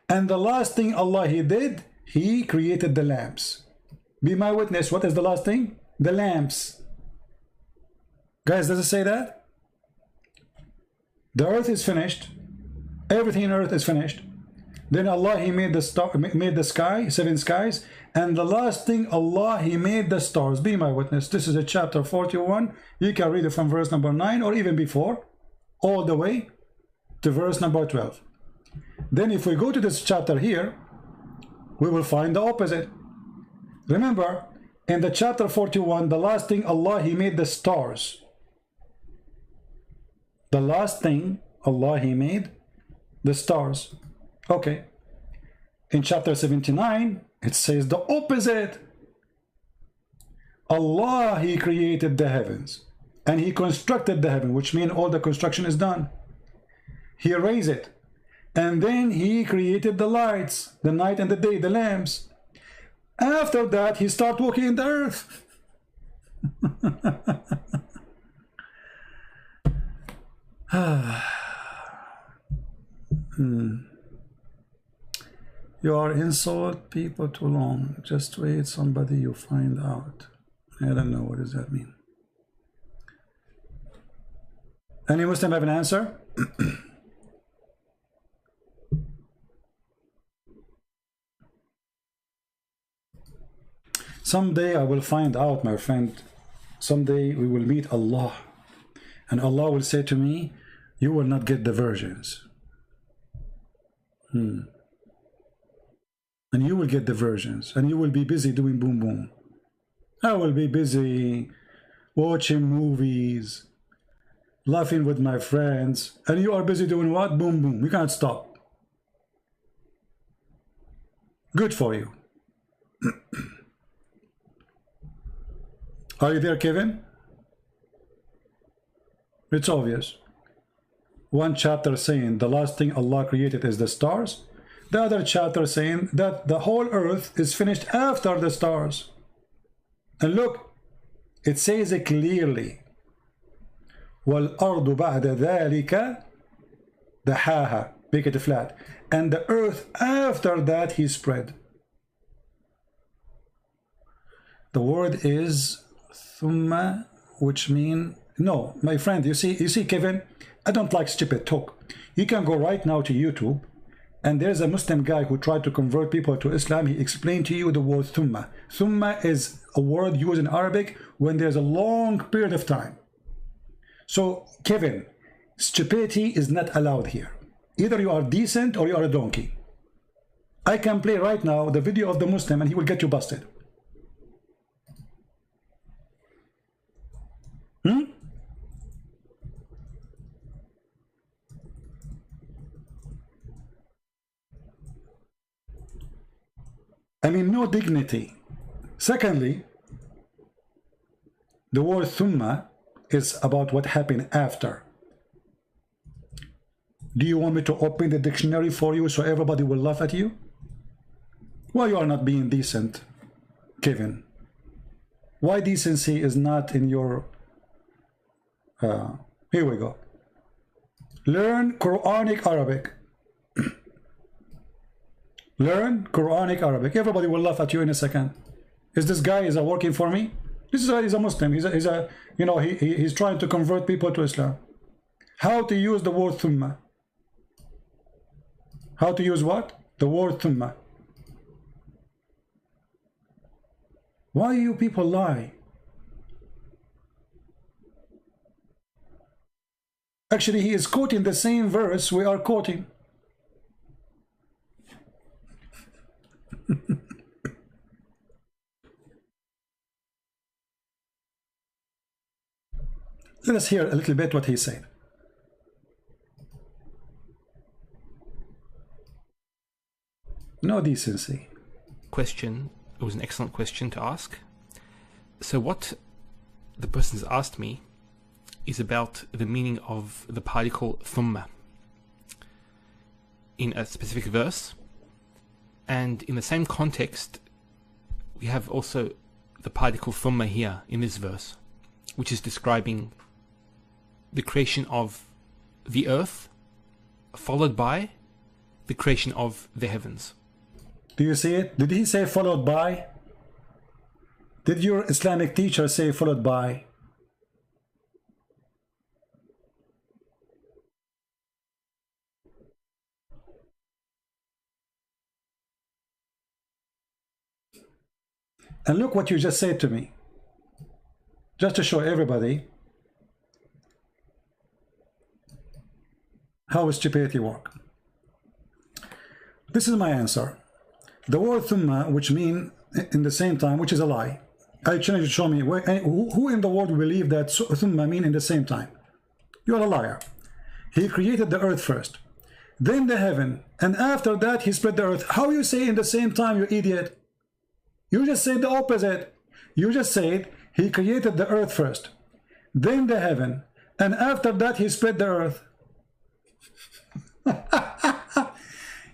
And the last thing Allah He did, He created the lamps. Be my witness. What is the last thing? The lamps. Guys, does it say that? The earth is finished. Everything in earth is finished. Then Allah He made the star, made the sky, 7 skies, and the last thing Allah He made the stars. Be my witness. This is a chapter 41. You can read it from verse number 9 or even before, all the way to verse number 12. Then if we go to this chapter here, we will find the opposite. Remember, in the chapter 41, the last thing Allah He made the stars. The last thing Allah He made the stars. Okay. In chapter 79, it says the opposite. Allah He created the heavens and He constructed the heaven, which means all the construction is done. He raised it, and then He created the lights, the night and the day, the lamps. After that, He started walking in the earth. You are insult people too long. Just wait, somebody you find out. I don't know, what does that mean? Any Muslim have an answer? Someday I will find out, my friend. Someday we will meet Allah, and Allah will say to me, you will not get the virgins. And you will get the virgins, and you will be busy doing boom boom. I will be busy watching movies, laughing with my friends, and you are busy doing what? Boom boom. You can't stop. Good for you. Are you there, Kevin? It's obvious. One chapter saying the last thing Allah created is the stars. The other chapter saying that the whole earth is finished after the stars. And look, it says it clearly. وَالْأَرْضُ بَعْدَ ذَلِكَ دَحَاهَا. Make it flat. And the earth after that He spread. The word is thumma, which mean no, my friend. You see, Kevin, I don't like stupid talk. You can go right now to YouTube, and there's a Muslim guy who tried to convert people to Islam. He explained to you the word thumma. Thumma is a word used in Arabic when there's a long period of time. So, Kevin, stupidity is not allowed here. Either you are decent or you are a donkey. I can play right now the video of the Muslim and he will get you busted. I mean, no dignity. Secondly, the word thumma is about what happened after. Do you want me to open the dictionary for you so everybody will laugh at you? Why you are not being decent, Kevin? Why decency is not in your... here we go. Learn Quranic Arabic. Learn Quranic Arabic. Everybody will laugh at you in a second. Is this guy working for me? This guy is a Muslim. He's trying to convert people to Islam. How to use the word thumma? How to use what? The word thumma. Why you people lie? Actually, he is quoting the same verse we are quoting. Let us hear a little bit what he said. No decency. Question. It was an excellent question to ask. So what the person has asked me is about the meaning of the particle thumma in a specific verse, and in the same context we have also the particle thumma here in this verse, which is describing the creation of the earth followed by the creation of the heavens. Do you see it? Did he say followed by? Did your Islamic teacher say followed by? And look what you just said to me. Just to show everybody how stupidity works. This is my answer. The word thumma, which mean in the same time, which is a lie. I challenge you to show me who in the world will believe that thumma mean in the same time. You are a liar. He created the earth first, then the heaven, and after that he spread the earth. How you say in the same time, you idiot? You just said the opposite. You just said he created the earth first, then the heaven, and after that he spread the earth.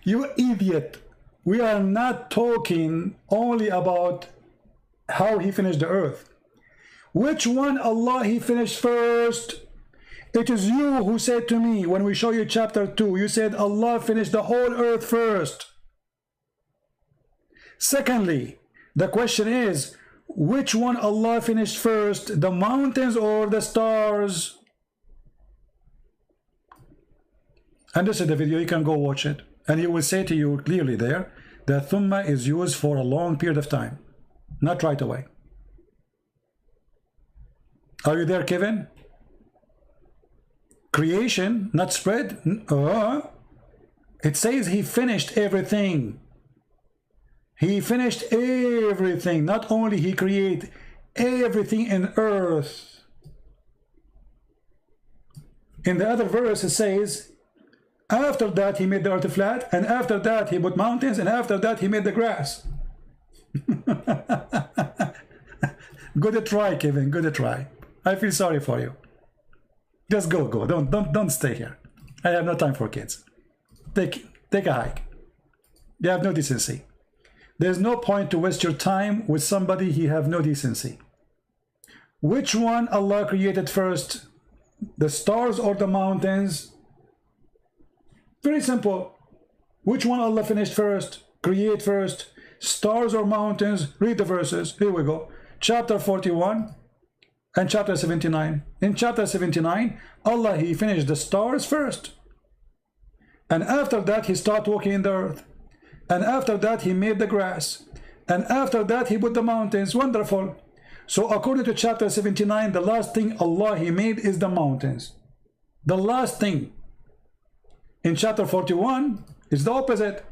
You idiot. We are not talking only about how he finished the earth. Which one Allah he finished first? It is you who said to me when we show you chapter 2, you said Allah finished the whole earth first. Secondly, the question is, which one Allah finished first, the mountains or the stars? And this is the video, you can go watch it. And he will say to you clearly there that thumma is used for a long period of time, not right away. Are you there, Kevin? Creation, not spread. It says he finished everything. He finished everything. Not only he created everything in earth. In the other verse it says, after that he made the earth flat, and after that he put mountains, and after that he made the grass. Good try, Kevin, good try. I feel sorry for you. Just go. Don't stay here. I have no time for kids. Take a hike. You have no decency. There's no point to waste your time with somebody he have no decency. Which one Allah created first? The stars or the mountains? Very simple. Which one Allah finished first? Create first? Stars or mountains? Read the verses. Here we go. Chapter 41 and chapter 79. In chapter 79, Allah he finished the stars first. And after that he started walking in the earth. And after that he made the grass. And after that he put the mountains. Wonderful. So according to chapter 79, the last thing Allah he made is the mountains. The last thing. In chapter 41 is the opposite.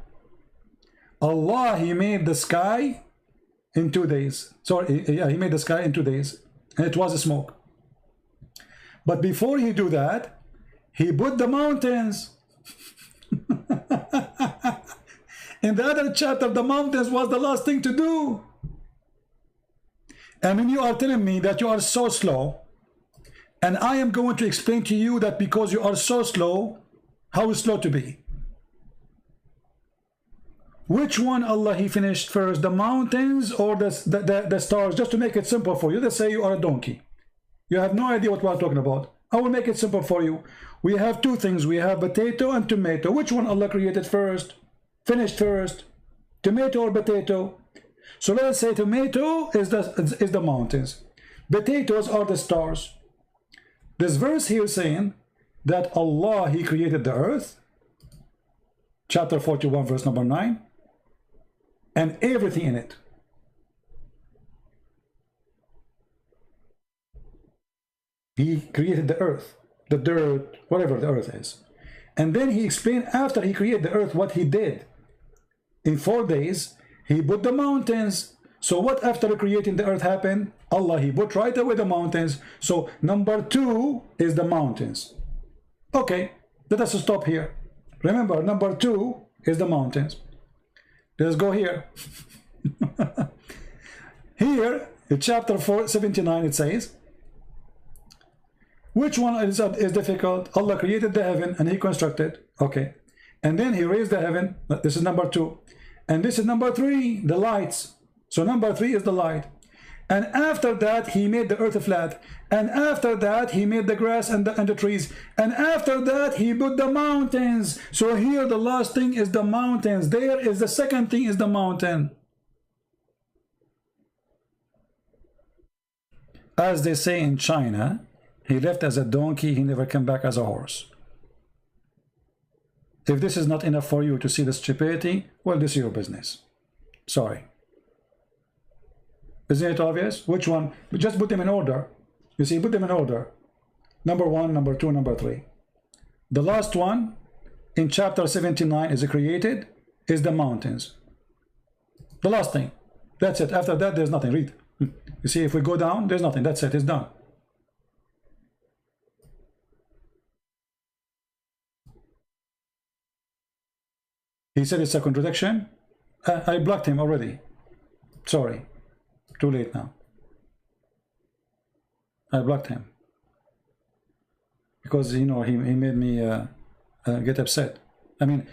Allah he made the sky in 2 days. Sorry, yeah, he made the sky in 2 days. And it was a smoke. But before he do that, he put the mountains. In the other chapter, the mountains was the last thing to do. And when you are telling me that you are so slow, and I am going to explain to you that because you are so slow, how slow to be. Which one Allah he finished first, the mountains or the stars? Just to make it simple for you, let's say you are a donkey. You have no idea what we are talking about. I will make it simple for you. We have two things. We have potato and tomato. Which one Allah created first? Finished first? Tomato or potato? So let's say tomato is the mountains. Potatoes are the stars. This verse here saying that Allah he created the earth. Chapter 41 verse number 9. And everything in it. He created the earth, the dirt, whatever the earth is. And then he explained after he created the earth what he did. In 4 days, he put the mountains. So what after creating the earth happened? Allah, he put right away the mountains. So number 2 is the mountains. Okay, let us stop here. Remember, number 2 is the mountains. Let's go here. Here, in chapter 79, it says, which one is difficult? Allah created the heaven and he constructed. Okay. And then he raised the heaven. This is number 2. And this is number 3, the lights. So number 3 is the light. and after that he made the earth flat, and after that he made the grass and the trees, and after that he put the mountains. So here the last thing is the mountains, there is the second thing is the mountain. As they say in China, he left as a donkey, he never came back as a horse. If this is not enough for you to see the stupidity, well, this is your business. Sorry. Isn't it obvious? Which one? Just put them in order. You see, put them in order. Number 1, number 2, number 3. The last one in chapter 79 is created, is the mountains. The last thing. That's it. After that, there's nothing. Read. You see, if we go down, there's nothing. That's it. It's done. He said it's a contradiction. I blocked him already. Sorry. Too late now. I blocked him. Because, you know, he made me get upset. I mean,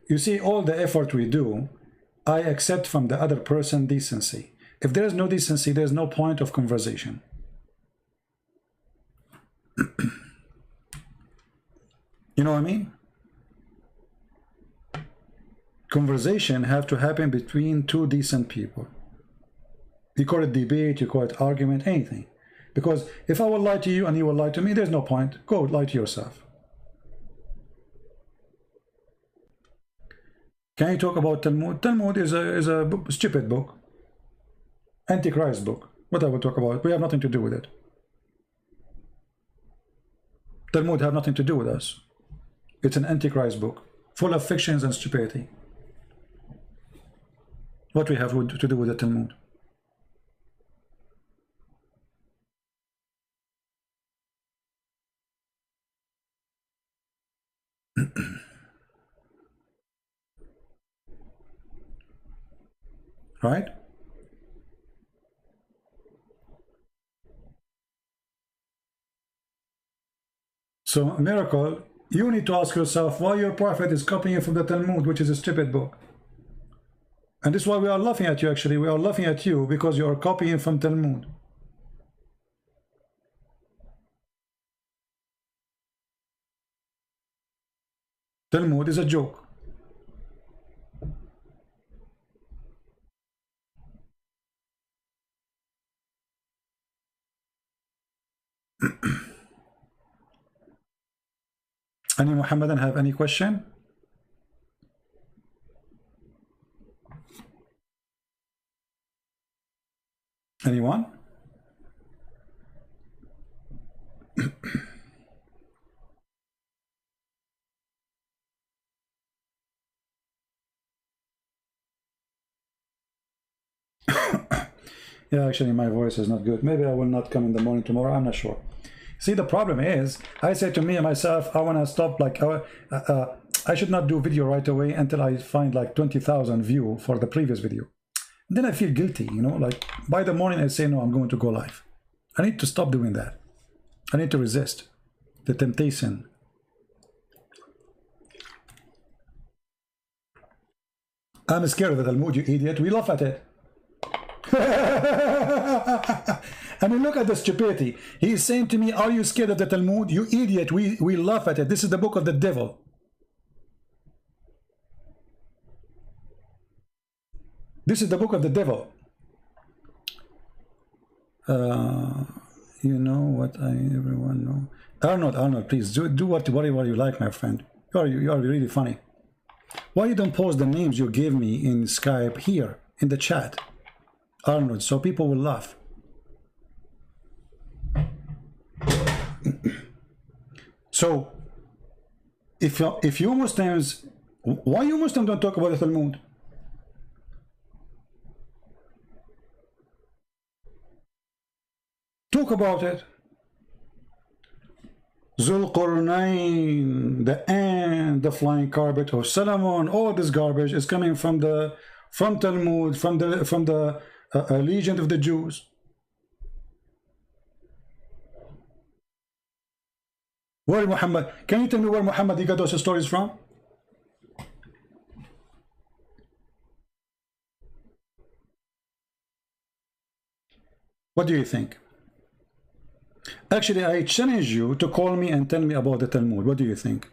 you see, all the effort we do, I accept from the other person decency. If there is no decency, there's no point of conversation. You know what I mean? Conversation have to happen between two decent people. You call it debate, you call it argument, anything. Because if I will lie to you and you will lie to me, there's no point. Go lie to yourself. Can you talk about Talmud? Talmud is a book, stupid book. Antichrist book. What I will talk about? We have nothing to do with it. Talmud have nothing to do with us. It's an Antichrist book, full of fictions and stupidity. What we have to do with the Talmud? Right? So, miracle, you need to ask yourself why your prophet is copying from the Talmud, which is a stupid book. And this is why we are laughing at you, actually. We are laughing at you because you are copying from Talmud. Talmud is a joke. Any Muhammadan have any question? Anyone? Yeah, actually my voice is not good. Maybe I will not come in the morning tomorrow. I'm not sure. See, the problem is, I say to me and myself, I want to stop, like, I should not do video right away until I find like 20,000 views for the previous video. Then I feel guilty, you know, like by the morning I say, no, I'm going to go live. I need to stop doing that. I need to resist the temptation. I'm scared of the Talmud, you idiot. We laugh at it. I mean, look at the stupidity. He is saying to me, are you scared of the Talmud? You idiot, we laugh at it. This is the book of the devil. This is the book of the devil. You know what everyone know. Arnold, please do whatever you like, my friend. You are really funny. Why you don't post the names you gave me in Skype here in the chat, Arnold, so people will laugh. So, if you Muslims, why you Muslims don't talk about the Talmud? Talk about it. Zulqarnain, the ant, the flying carpet of Solomon, all this garbage is coming from Talmud, from the legend of the Jews. Where Muhammad? Can you tell me where Muhammad he got those stories from? What do you think? Actually, I challenge you to call me and tell me about the Talmud. What do you think?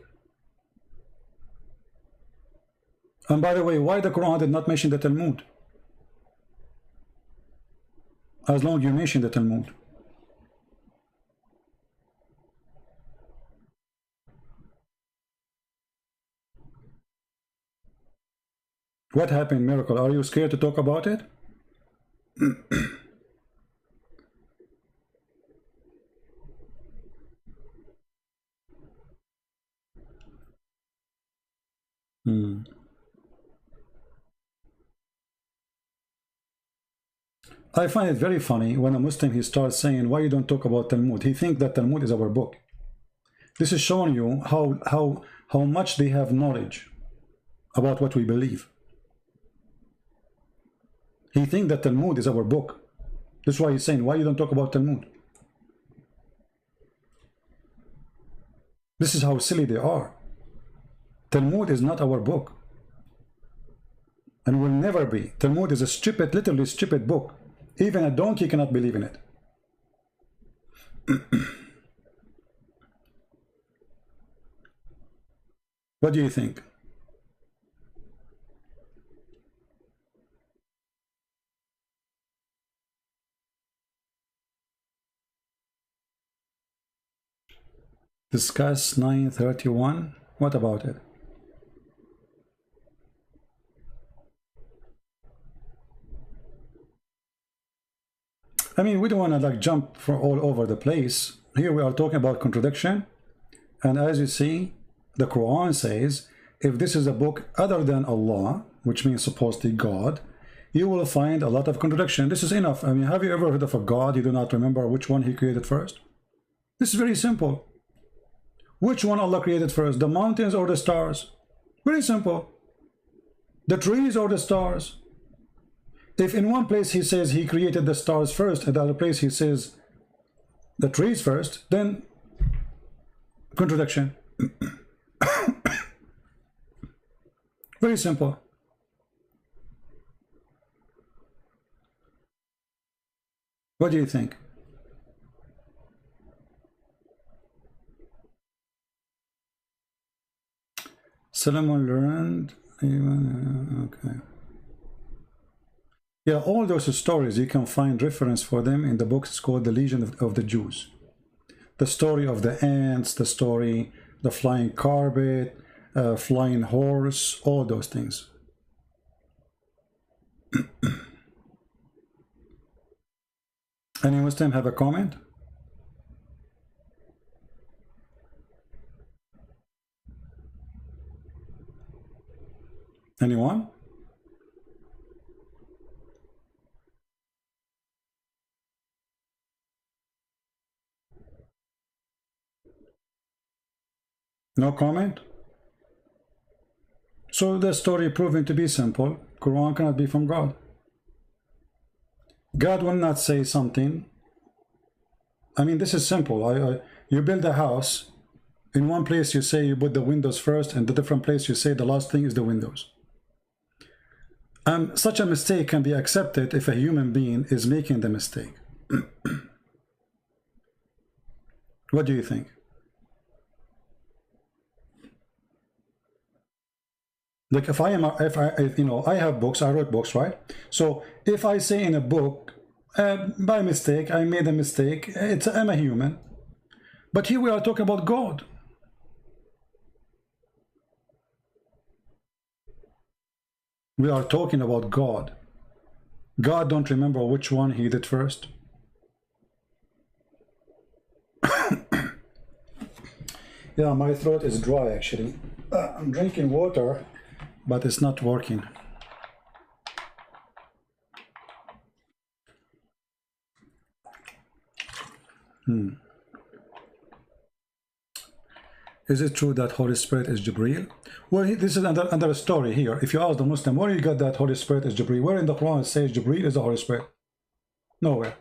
And by the way, why the Quran did not mention the Talmud? As long as you mention the Talmud. What happened, Miracle? Are you scared to talk about it? I find it very funny when a Muslim, he starts saying, why you don't talk about Talmud? He thinks that Talmud is our book. This is showing you how much they have knowledge about what we believe. He thinks that Talmud is our book. That's why he's saying, why you don't talk about Talmud? This is how silly they are. Talmud is not our book. And will never be. Talmud is a stupid, literally stupid book. Even a donkey cannot believe in it. What do you think? Discuss 931. What about it? I mean, we don't want to like jump from all over the place. Here we are talking about contradiction. And as you see, the Quran says, if this is a book other than Allah, which means supposedly God, you will find a lot of contradiction. This is enough. I mean, have you ever heard of a God you do not remember which one he created first? This is very simple. Which one Allah created first, the mountains or the stars? Very simple. The trees or the stars? If in one place he says he created the stars first, and the other place he says the trees first, then contradiction. Very simple. What do you think? Solomon learned, okay. Yeah, all those stories, you can find reference for them in the books. It's called The Legion of the Jews. The story of the ants, the story, the flying carpet, flying horse, all those things. Any Muslim have a comment? Anyone? No comment? So the story proving to be simple. Quran cannot be from God. God will not say something. I mean, this is simple. You build a house. In one place you say you put the windows first, and the different place you say the last thing is the windows. Such a mistake can be accepted if a human being is making the mistake. What do you think? Like if I have books, I wrote books, right? So if I say in a book, by mistake, I made a mistake, I'm a human. But here we are talking about God. We are talking about God. God don't remember which one he did first. Yeah, my throat is dry actually. I'm drinking water, but it's not working. Is it true that Holy Spirit is Jibreel? Well, this is another story here. If you ask the Muslim, where you got that Holy Spirit is Jibreel? Where in the Quran it says Jibreel is the Holy Spirit? Nowhere.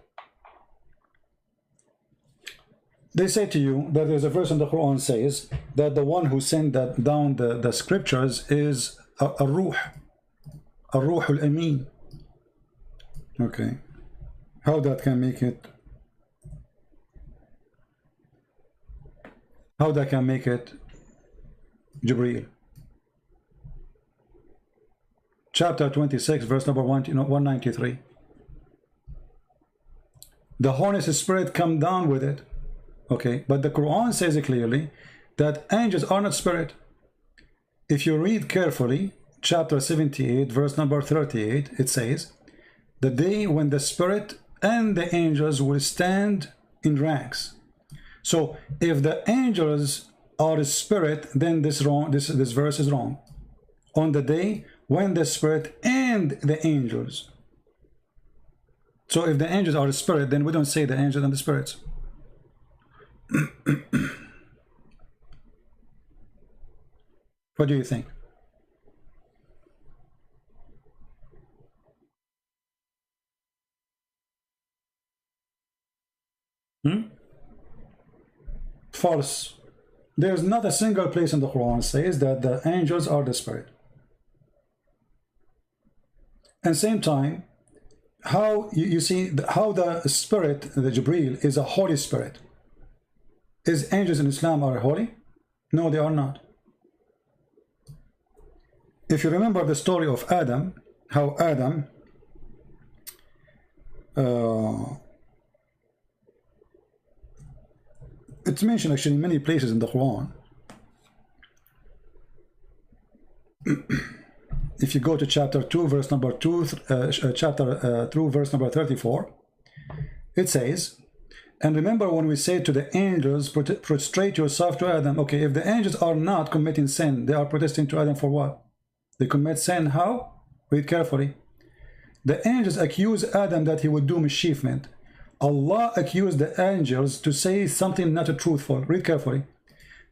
They say to you that there's a verse in the Quran says that the one who sent down the scriptures is a ruh al-amin. Okay. How that can make it? How that can make it Jibreel? Chapter 26, verse number 193. The Holy Spirit come down with it. Okay, but the Quran says it clearly that angels are not spirit. If you read carefully, chapter 78, verse number 38, it says, the day when the spirit and the angels will stand in ranks. So if the angels are a spirit, then this verse is wrong. On the day when the spirit and the angels. So if the angels are a spirit, then we don't say the angels and the spirits. What do you think? False. There's not a single place in the Quran says that the angels are the spirit. And same time, how you see how the spirit, the Jibreel, is a holy spirit. Is angels in Islam are holy? No, they are not. If you remember the story of Adam, how Adam it's mentioned actually in many places in the Quran. If you go to chapter 2, verse number 2, chapter 2, verse number 34, it says, and remember when we say to the angels, prostrate yourself to Adam. Okay, if the angels are not committing sin, they are protesting to Adam for what? They commit sin. How? Read carefully. The angels accuse Adam that he would do mischievement. Allah accused the angels to say something not truthful. Read carefully.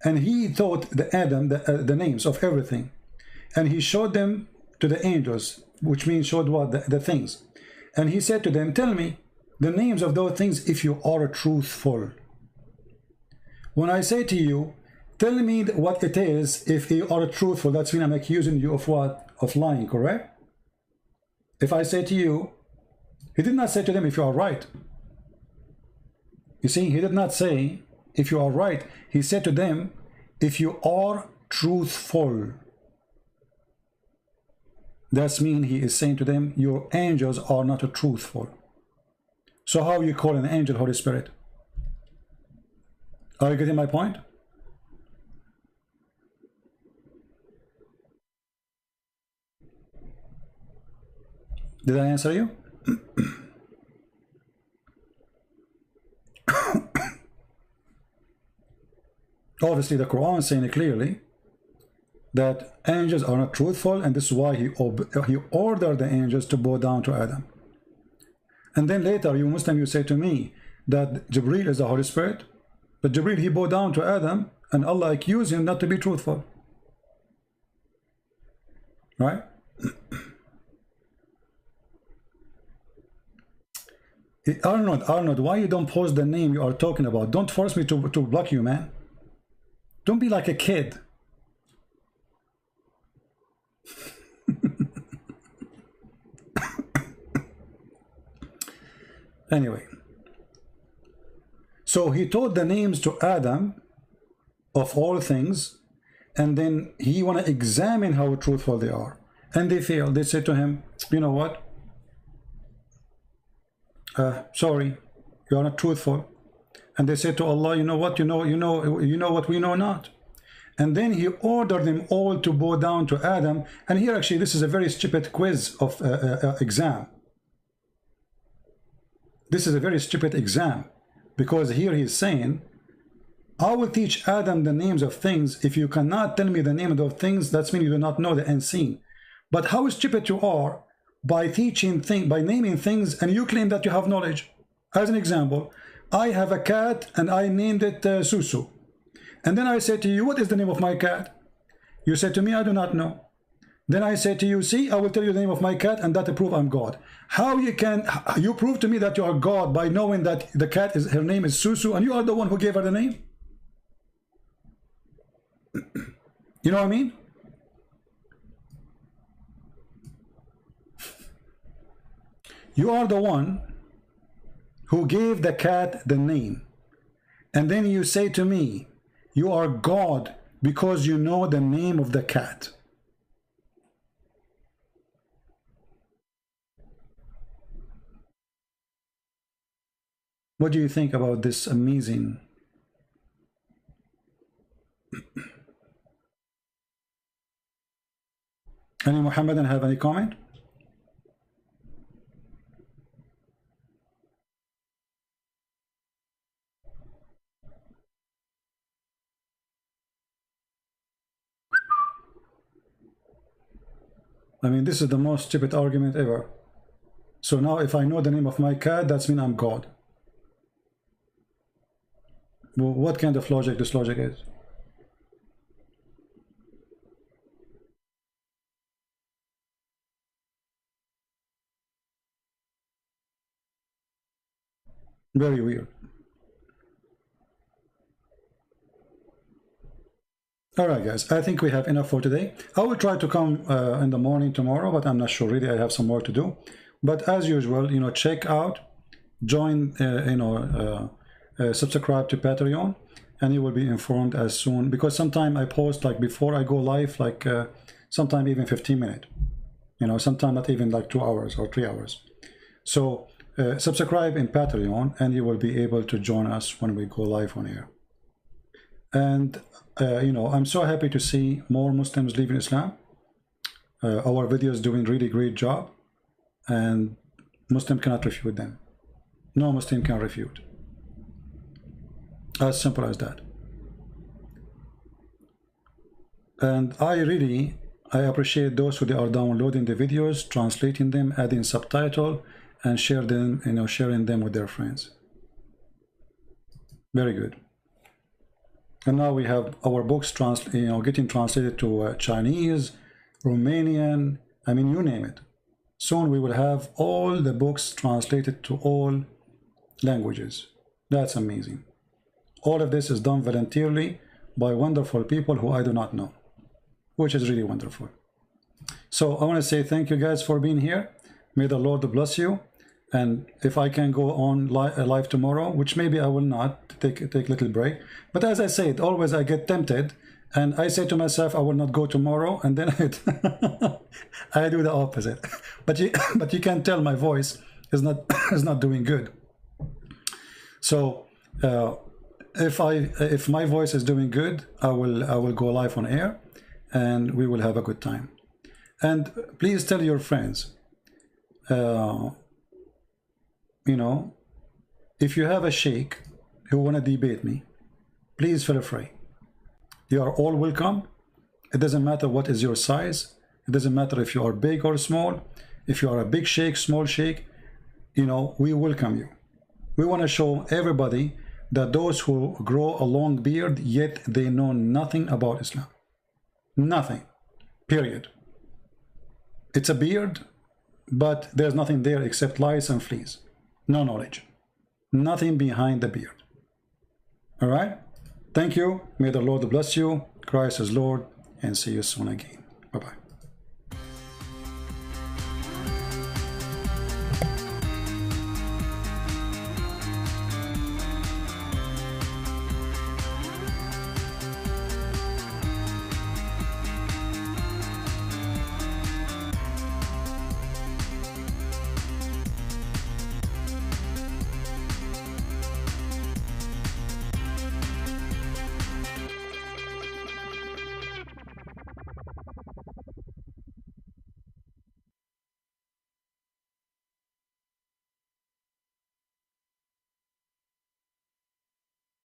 And he taught the Adam the names of everything. And he showed them to the angels, which means showed what? The things. And he said to them, tell me the names of those things if you are truthful. When I say to you, tell me what it is if you are truthful, that's when I'm accusing you of what? Of lying, correct? If I say to you, he did not say to them if you are right. You see, he did not say if you are right. He said to them, if you are truthful. That means he is saying to them, your angels are not truthful. So how you call an angel Holy Spirit? Are you getting my point? Did I answer you? Obviously the Quran is saying it clearly that angels are not truthful, and this is why he ordered the angels to bow down to Adam. And then later you Muslim, you say to me that Jibreel is the Holy Spirit, but Jibreel, he bowed down to Adam and Allah accused him not to be truthful, right? Arnold, why you don't post the name you are talking about? Don't force me to block you, man. Don't be like a kid. Anyway, so he taught the names to Adam of all things, and then he want to examine how truthful they are, and they failed. They said to him, you know what, sorry, you are not truthful. And they said to Allah, you know what, you know what we know not. And then he ordered them all to bow down to Adam. And here actually this is a very stupid quiz of exam. This is a very stupid exam, because here he's saying, I will teach Adam the names of things. If you cannot tell me the name of those things, that means you do not know the unseen. But how stupid you are by naming things, and you claim that you have knowledge. As an example, I have a cat and I named it Susu. And then I say to you, what is the name of my cat? You say to me, I do not know. Then I say to you, see, I will tell you the name of my cat, and that will prove I'm God. How you prove to me that you are God by knowing that the cat her name is Susu, and you are the one who gave her the name? You know what I mean? You are the one who gave the cat the name. And then you say to me, you are God because you know the name of the cat. What do you think about this amazing? Any Muhammadan have any comment? I mean, this is the most stupid argument ever. So now if I know the name of my cat, that's mean I'm God. Well, what kind of logic this logic is? Very weird. All right, guys, I think we have enough for today. I will try to come in the morning tomorrow, but I'm not sure really. I have some work to do. But as usual, you know, check out, join, subscribe to Patreon, and you will be informed as soon, because sometime I post like before I go live, like sometime even 15 minutes, you know, sometime not even like 2 hours or 3 hours. So subscribe in Patreon and you will be able to join us when we go live on air. And you know, I'm so happy to see more Muslims leaving Islam. Our videos doing really great job, and Muslim cannot refute them. No Muslim can refute. As simple as that. And I appreciate those who are downloading the videos, translating them, adding subtitle, and share them, you know, sharing them with their friends. Very good. And now we have our books getting translated to Chinese, Romanian, I mean, you name it. Soon we will have all the books translated to all languages. That's amazing. All of this is done voluntarily by wonderful people who I do not know, which is really wonderful. So I want to say thank you guys for being here. May the Lord bless you. And if I can go on live tomorrow, which maybe I will not, take a little break. But as I said, always I get tempted, and I say to myself, I will not go tomorrow, and then I do the opposite. But you can tell my voice is not doing good. So if my voice is doing good, I will go live on air, and we will have a good time. And please tell your friends. You know, if you have a sheikh who want to debate me, please feel free. You are all welcome. It doesn't matter what is your size. It doesn't matter if you are big or small. If you are a big sheikh, small sheikh, you know, we welcome you. We want to show everybody that those who grow a long beard, yet they know nothing about Islam. Nothing. Period. It's a beard, but there's nothing there except lice and fleas. No knowledge. Nothing behind the beard. All right? Thank you. May the Lord bless you. Christ is Lord. And see you soon again. Bye-bye.